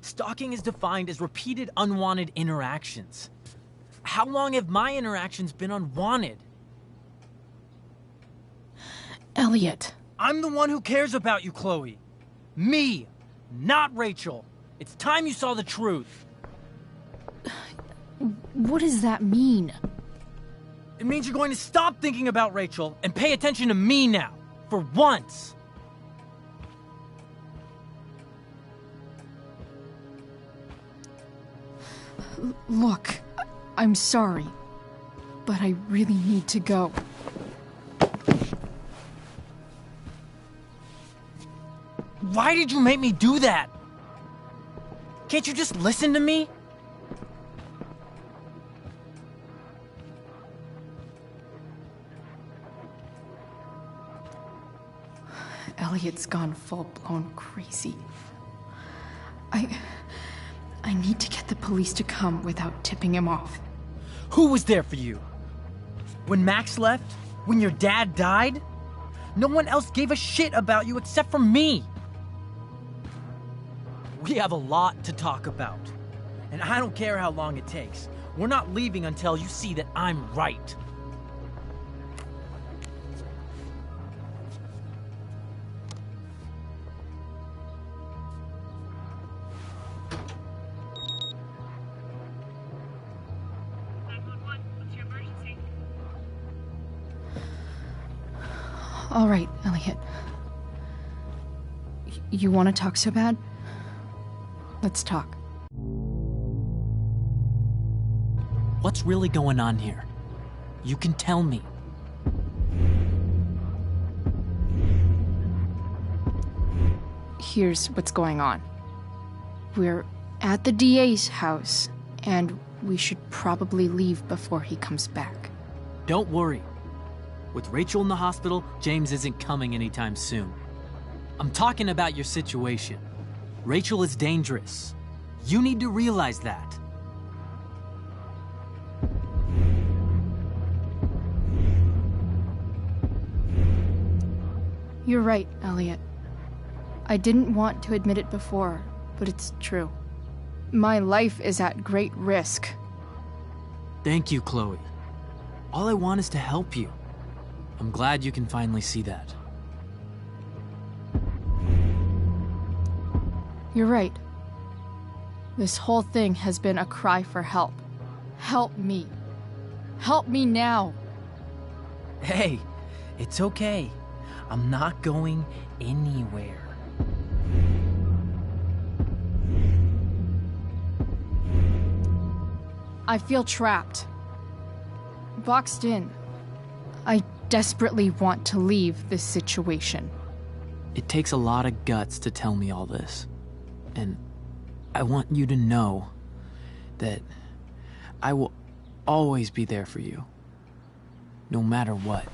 Stalking is defined as repeated unwanted interactions. How long have my interactions been unwanted? Elliot. I'm the one who cares about you, Chloe. Me, not Rachel. It's time you saw the truth. What does that mean? It means you're going to stop thinking about Rachel and pay attention to me now. For once. Look, I'm sorry, but I really need to go. Why did you make me do that? Can't you just listen to me? Elliot's gone full-blown crazy. I need to get the police to come without tipping him off. Who was there for you? When Max left? When your dad died? No one else gave a shit about you except for me. We have a lot to talk about. And I don't care how long it takes. We're not leaving until you see that I'm right. All right, Elliot. You want to talk so bad? Let's talk. What's really going on here? You can tell me. Here's what's going on. We're at the DA's house, and we should probably leave before he comes back. Don't worry. With Rachel in the hospital, James isn't coming anytime soon. I'm talking about your situation. Rachel is dangerous. You need to realize that. You're right, Elliot. I didn't want to admit it before, but it's true. My life is at great risk. Thank you, Chloe. All I want is to help you. I'm glad you can finally see that. You're right. This whole thing has been a cry for help. Help me. Help me now. Hey, it's okay. I'm not going anywhere. I feel trapped. Boxed in. I desperately want to leave this situation. It takes a lot of guts to tell me all this. And I want you to know that I will always be there for you. No matter what.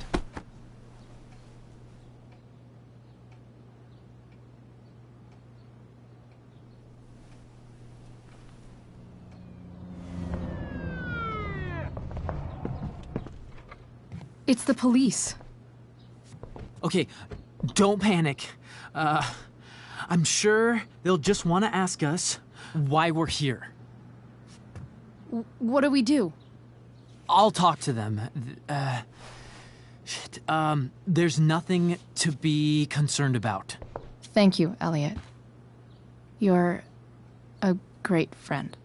It's the police. Okay, don't panic. I'm sure they'll just want to ask us why we're here. What do we do? I'll talk to them. There's nothing to be concerned about. Thank you, Elliot. You're a great friend.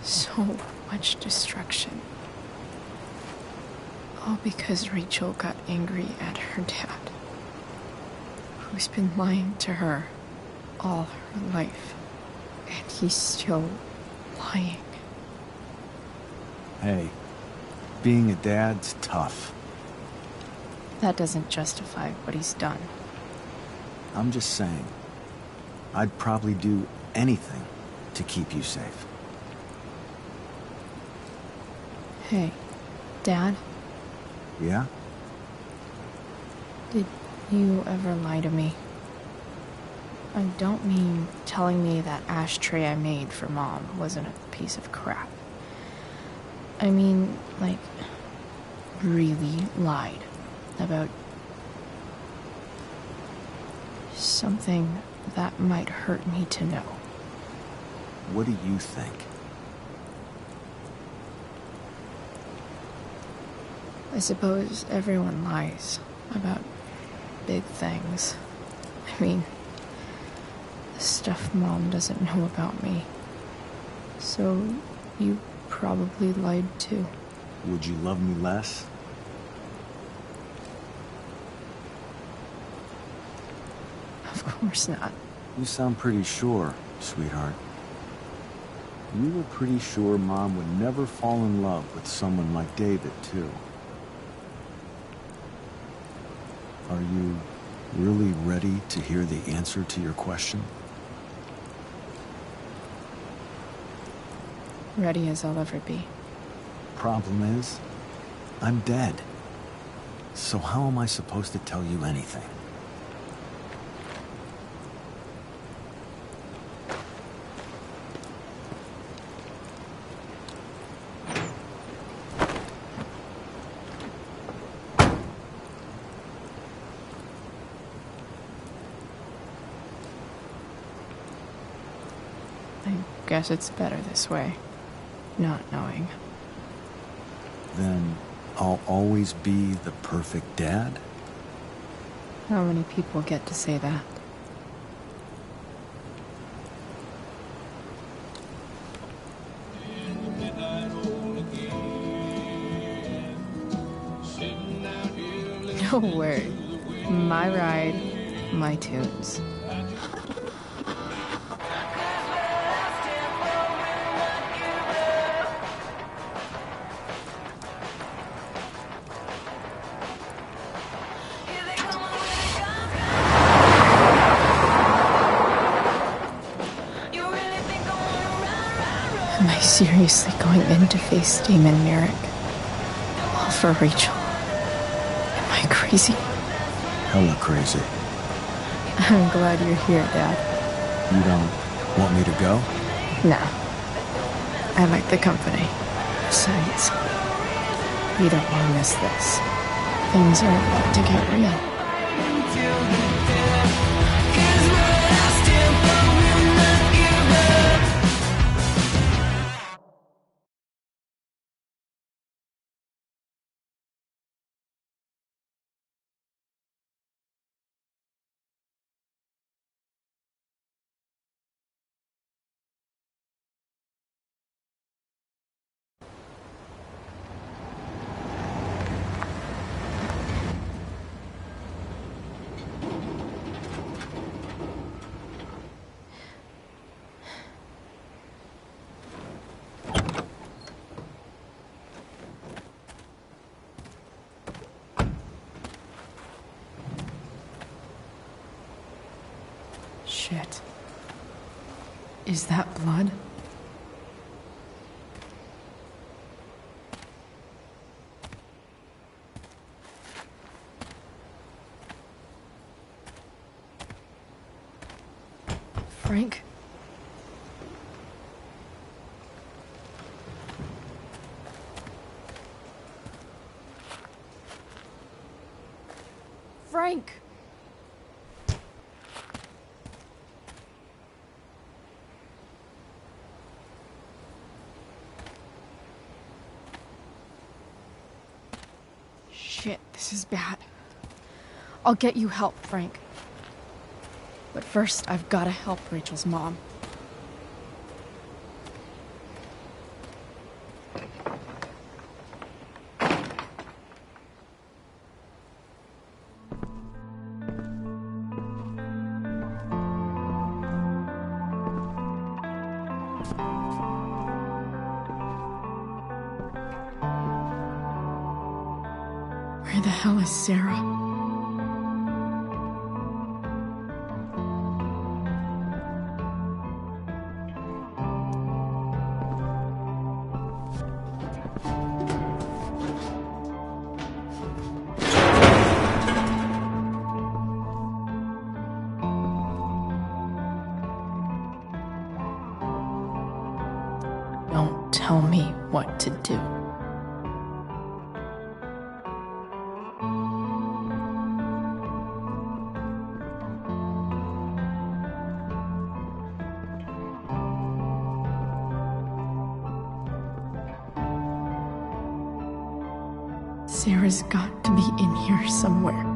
So much destruction. All because Rachel got angry at her dad, who's been lying to her all her life. And he's still lying. Hey, being a dad's tough. That doesn't justify what he's done. I'm just saying, I'd probably do anything to keep you safe. Hey, Dad? Yeah? Did you ever lie to me? I don't mean telling me that ashtray I made for Mom wasn't a piece of crap. I mean, like, really lied about something that might hurt me to know. What do you think? I suppose everyone lies about big things. I mean, the stuff Mom doesn't know about me. So you probably lied too. Would you love me less? Of course not. You sound pretty sure, sweetheart. You were pretty sure Mom would never fall in love with someone like David, too. Are you really ready to hear the answer to your question? Ready as I'll ever be. Problem is, I'm dead. So how am I supposed to tell you anything? I guess it's better this way. Not knowing. Then I'll always be the perfect dad? How many people get to say that? No word. My ride, my tunes. Am I seriously going in to face Damon Merrick? All for Rachel? Am I crazy? Hella crazy. I'm glad you're here, Dad. You don't want me to go? No. I like the company. Besides, we don't want to miss this. Things are about to get real. Shit. Is that blood? Frank? Frank! Shit, this is bad. I'll get you help, Frank. But first, I've gotta help Rachel's mom. Where the hell is Sarah? Don't tell me what to do. Sarah's got to be in here somewhere.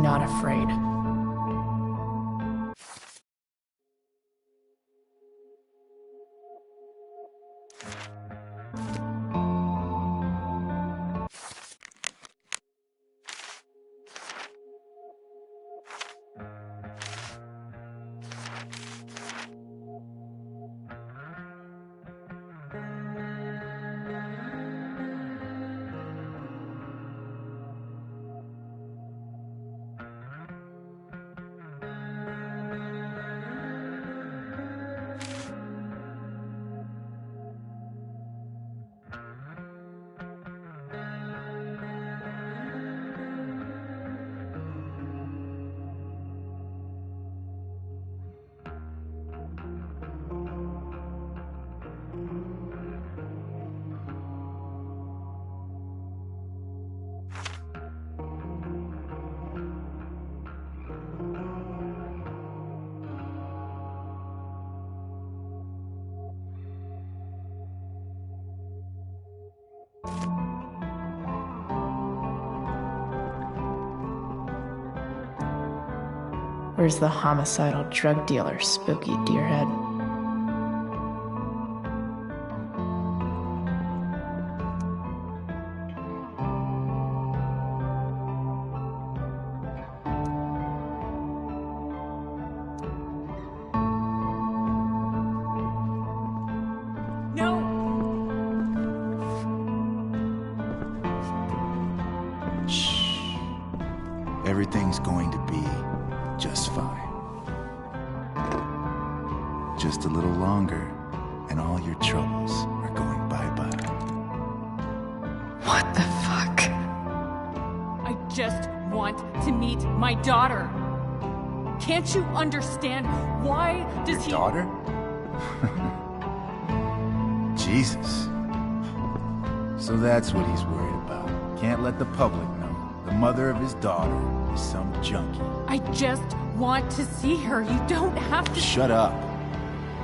not afraid. Where's the homicidal drug dealer, Spooky Deerhead? Everything's going to be just fine. Just a little longer, and all your troubles are going bye-bye. What the fuck? I just want to meet my daughter. Can't you understand? Why does Your daughter? Jesus. So that's what he's worried about. Can't let the public know. The mother of his daughter is some junkie. I just want to see her. You don't have to. Shut up.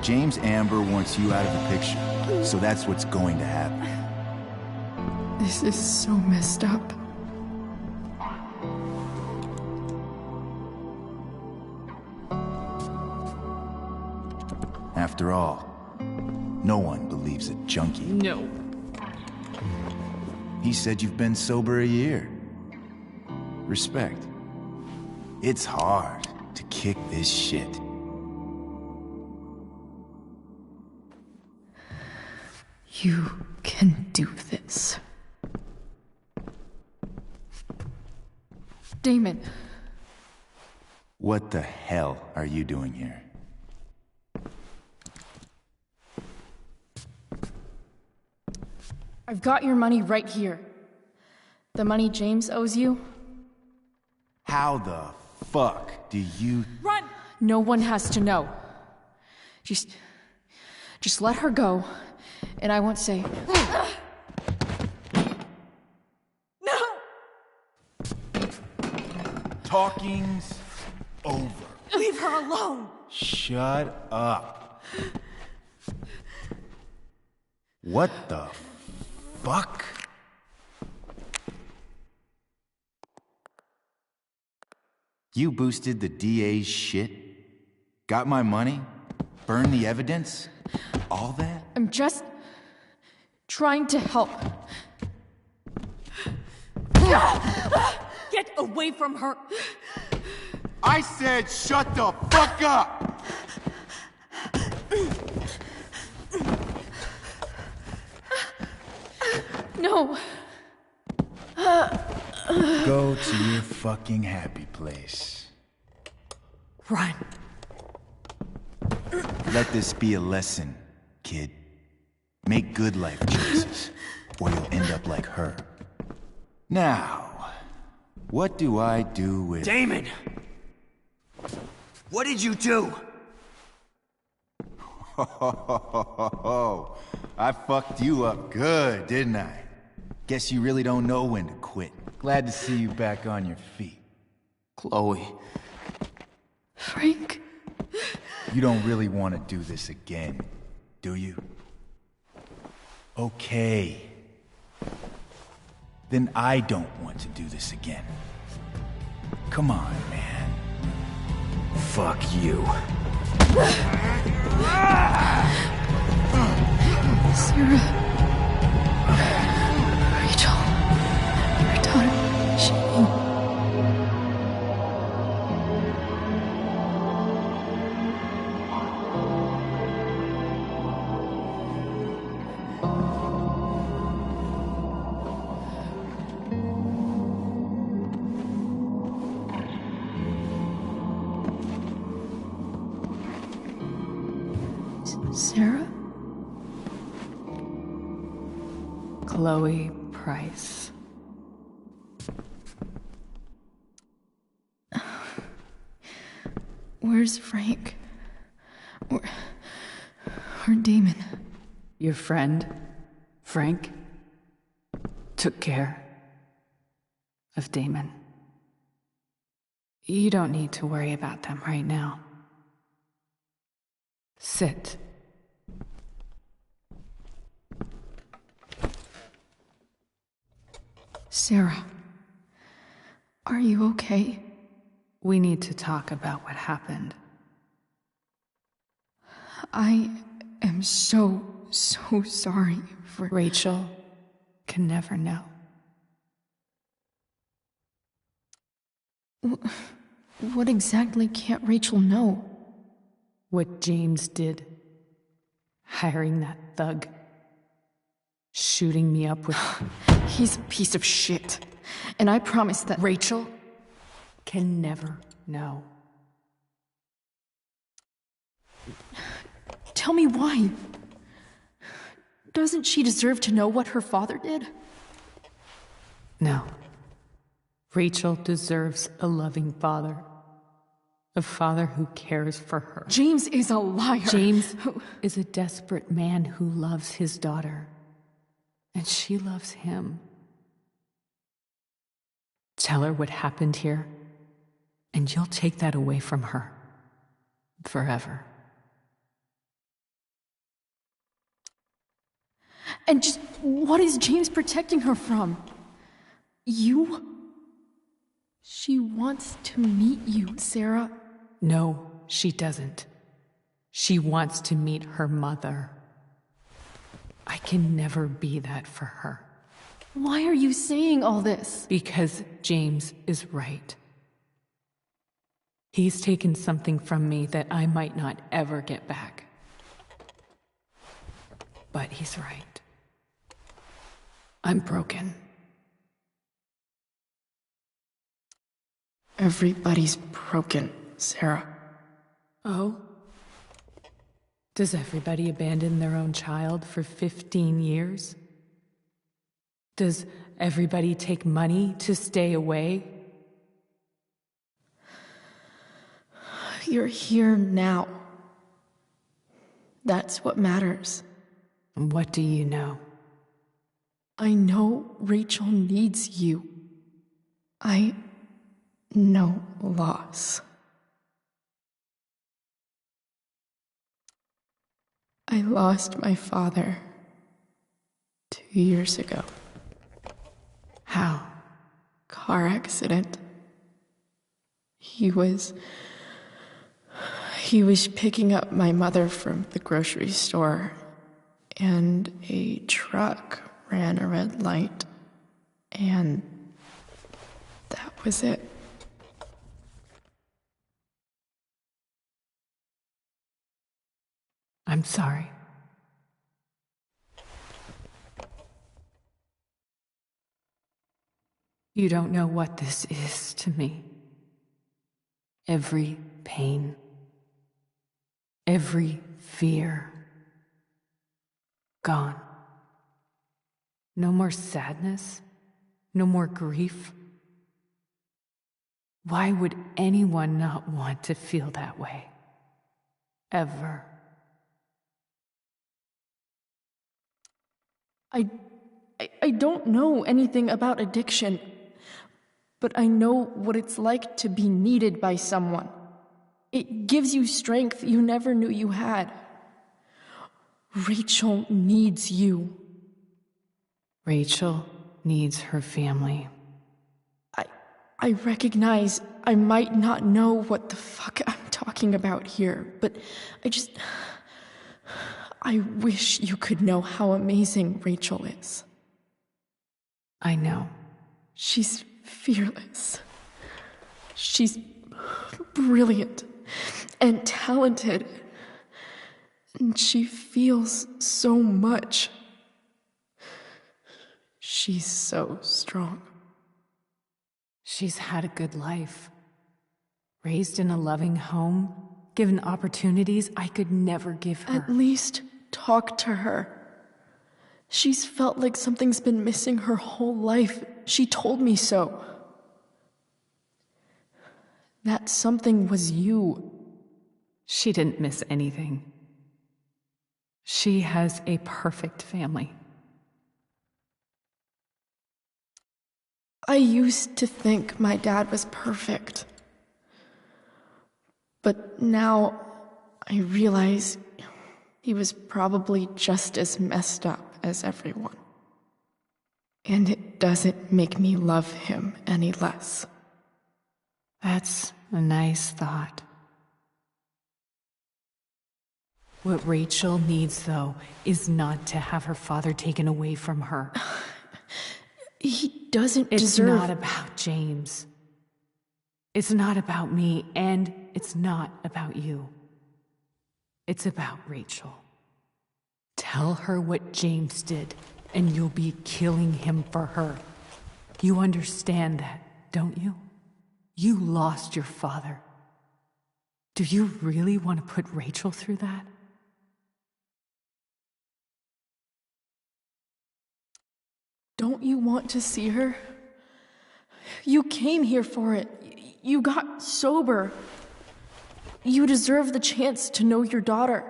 James Amber wants you out of the picture, so that's what's going to happen. This is so messed up. After all, no one believes a junkie. No. He said you've been sober a year. Respect. It's hard to kick this shit. You can do this. Damon. What the hell are you doing here? I've got your money right here. The money James owes you. How the fuck do you... Run! No one has to know. Just let her go, and I won't say... No! Talking's over. Leave her alone! Shut up. What the fuck? You boosted the DA's shit? Got my money? Burned the evidence? All that? I'm just trying to help. Get away from her! I said shut the fuck up! No. Go to your fucking happy place. Run. Let this be a lesson, kid. Make good life choices, or you'll end up like her. Now, what do I do with... Damon! What did you do? I fucked you up good, didn't I? Guess you really don't know when to quit. Glad to see you back on your feet. Chloe. Frank. You don't really want to do this again, do you? Okay. Then I don't want to do this again. Come on, man. Fuck you. Sarah. Rachel. Your daughter, she... Sarah? Chloe Price. Where's Frank? Or Damon? Your friend, Frank, took care of Damon. You don't need to worry about them right now. Sit. Sarah, are you okay? We need to talk about what happened. I am so sorry for... Rachel can never know. What exactly can't Rachel know? What James did. Hiring that thug. Shooting me up with... He's a piece of shit. And I promise that... Rachel can never know. Tell me why. Doesn't she deserve to know what her father did? No. Rachel deserves a loving father. A father who cares for her. James is a liar. James is a desperate man who loves his daughter. And she loves him. Tell her what happened here, and you'll take that away from her. Forever. And just what is James protecting her from? You? She wants to meet you, Sarah. No, she doesn't. She wants to meet her mother. I can never be that for her. Why are you saying all this? Because James is right. He's taken something from me that I might not ever get back. But he's right. I'm broken. Everybody's broken, Sarah. Oh? Does everybody abandon their own child for 15 years? Does everybody take money to stay away? You're here now. That's what matters. What do you know? I know Rachel needs you. I know loss. I lost my father 2 years ago. How? Car accident. He was picking up my mother from the grocery store, and a truck ran a red light, and that was it. I'm sorry. You don't know what this is to me. Every pain, every fear, gone. No more sadness, no more grief. Why would anyone not want to feel that way? Ever. I don't know anything about addiction, but I know what it's like to be needed by someone. It gives you strength you never knew you had. Rachel needs you. Rachel needs her family. I recognize I might not know what the fuck I'm talking about here, but I wish you could know how amazing Rachel is. I know. She's fearless. She's brilliant and talented. And she feels so much. She's so strong. She's had a good life. Raised in a loving home, given opportunities I could never give her. At least talk to her. She's felt like something's been missing her whole life. She told me so. That something was you. She didn't miss anything. She has a perfect family. I used to think my dad was perfect. But now I realize he was probably just as messed up as everyone. And it doesn't make me love him any less. That's a nice thought. What Rachel needs, though, is not to have her father taken away from her. He doesn't It's deserve... not about James. It's not about me, and it's not about you. It's about Rachel. Tell her what James did, and you'll be killing him for her. You understand that, don't you? You lost your father. Do you really want to put Rachel through that? Don't you want to see her? You came here for it. You got sober. You deserve the chance to know your daughter.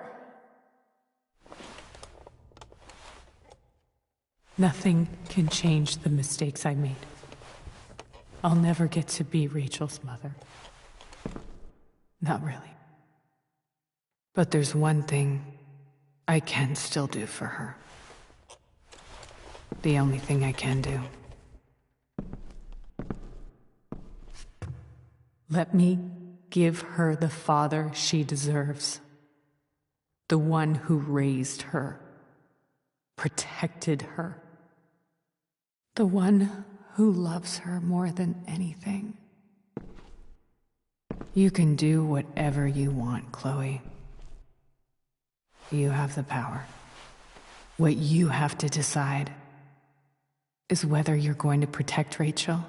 Nothing can change the mistakes I made. I'll never get to be Rachel's mother. Not really. But there's one thing I can still do for her. The only thing I can do. Let me give her the father she deserves. The one who raised her, protected her. The one who loves her more than anything. You can do whatever you want, Chloe. You have the power. What you have to decide is whether you're going to protect Rachel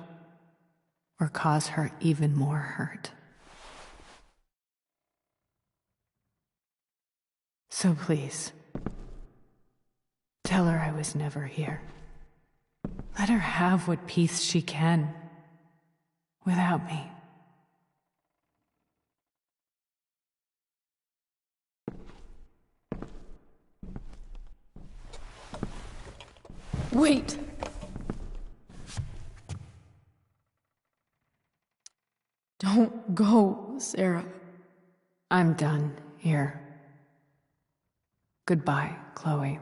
or cause her even more hurt. So please, tell her I was never here. Let her have what peace she can without me. Wait! Don't go, Sarah. I'm done here. Goodbye, Chloe.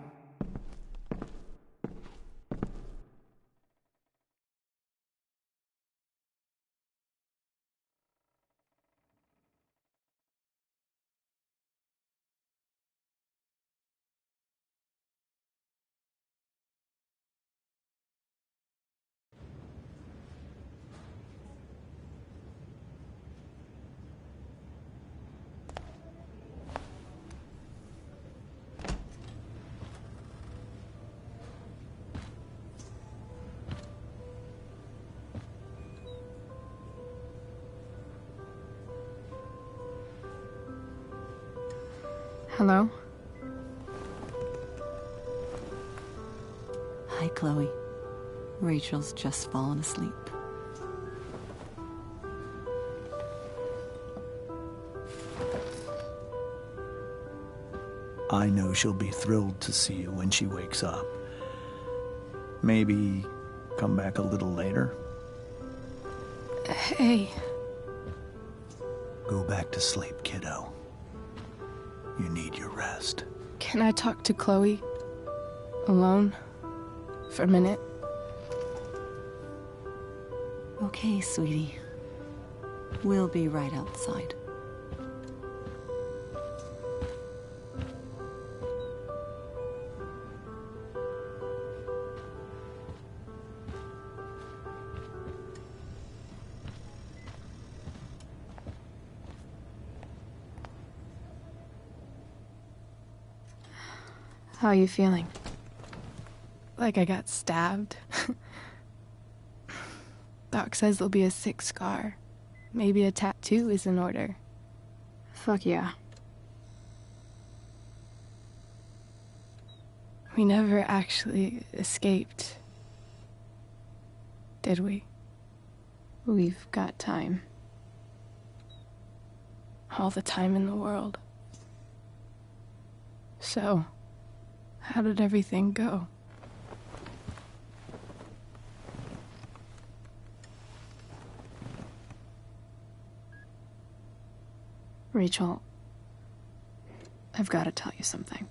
Hello? Hi, Chloe. Rachel's just fallen asleep. I know she'll be thrilled to see you when she wakes up. Maybe come back a little later? Hey. Go back to sleep, kiddo. You need your rest. Can I talk to Chloe? Alone? For a minute? Okay, sweetie. We'll be right outside. How are you feeling? Like I got stabbed? Doc says there'll be a sick scar. Maybe a tattoo is in order. Fuck yeah. We never actually escaped, did we? We've got time. All the time in the world. So, how did everything go? Rachel, I've got to tell you something.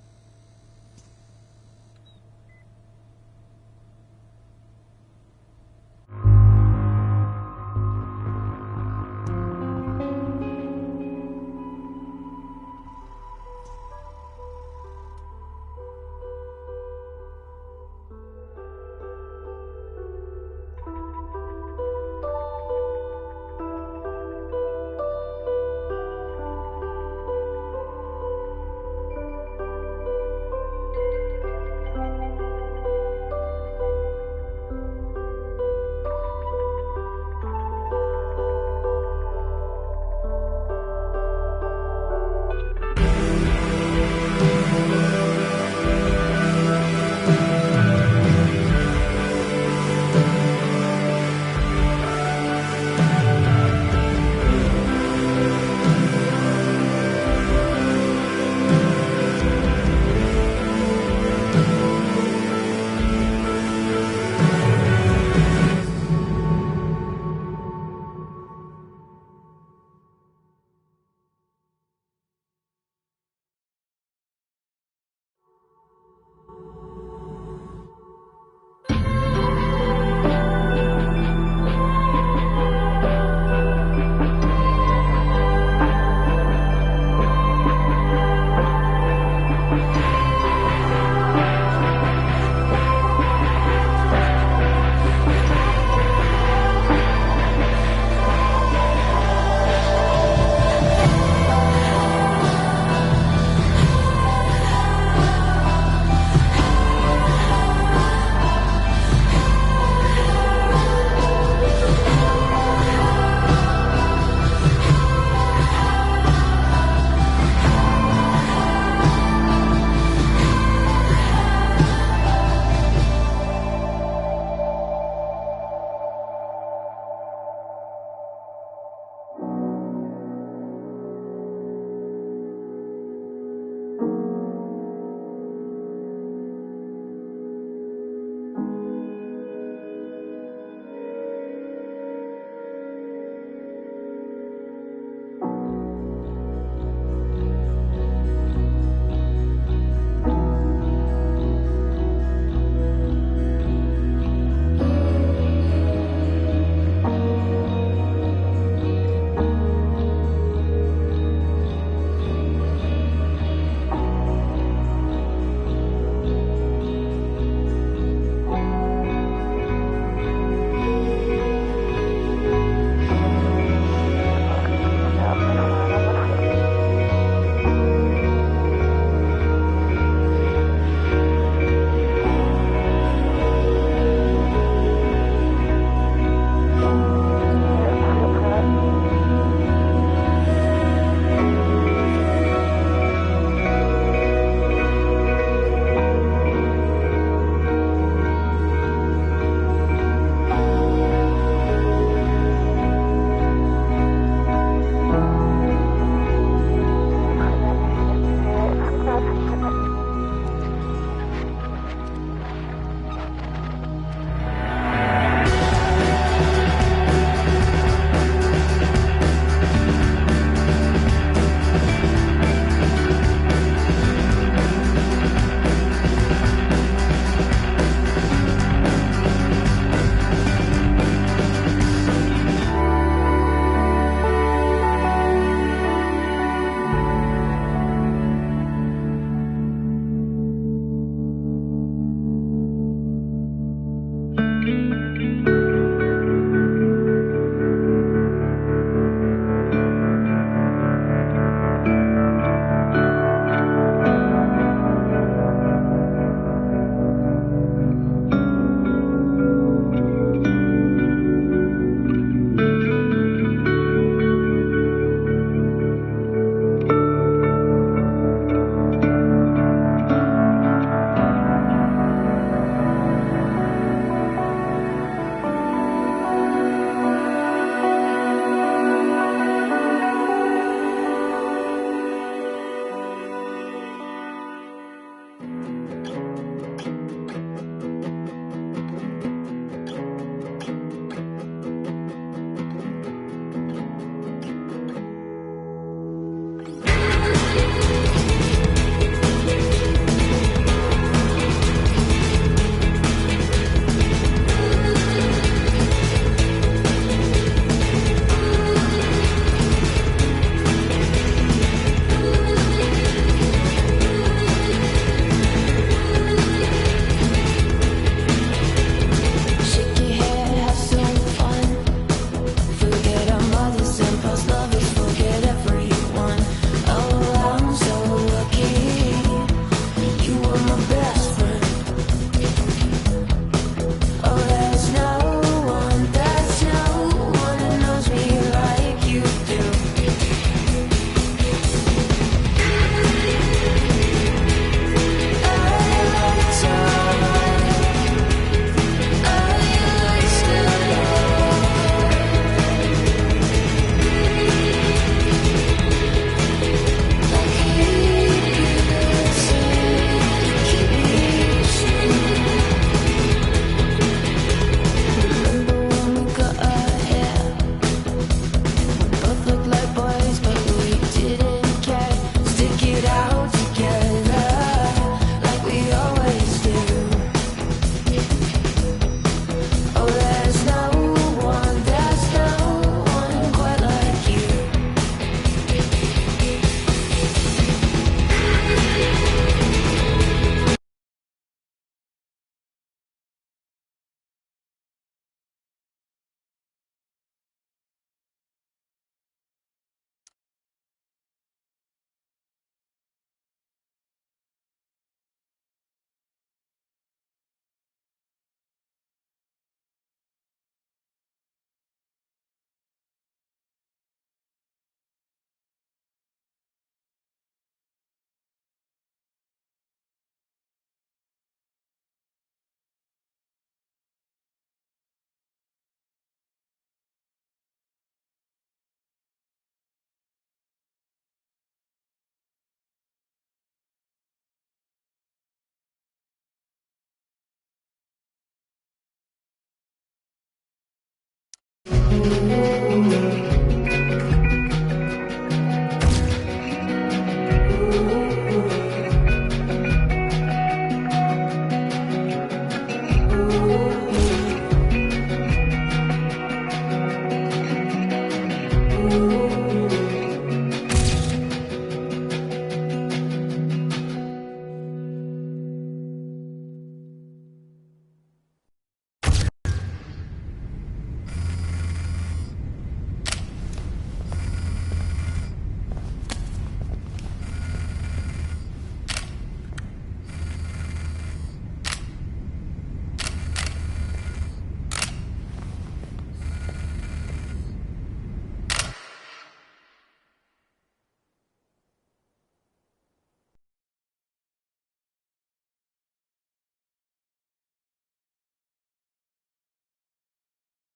Thank you.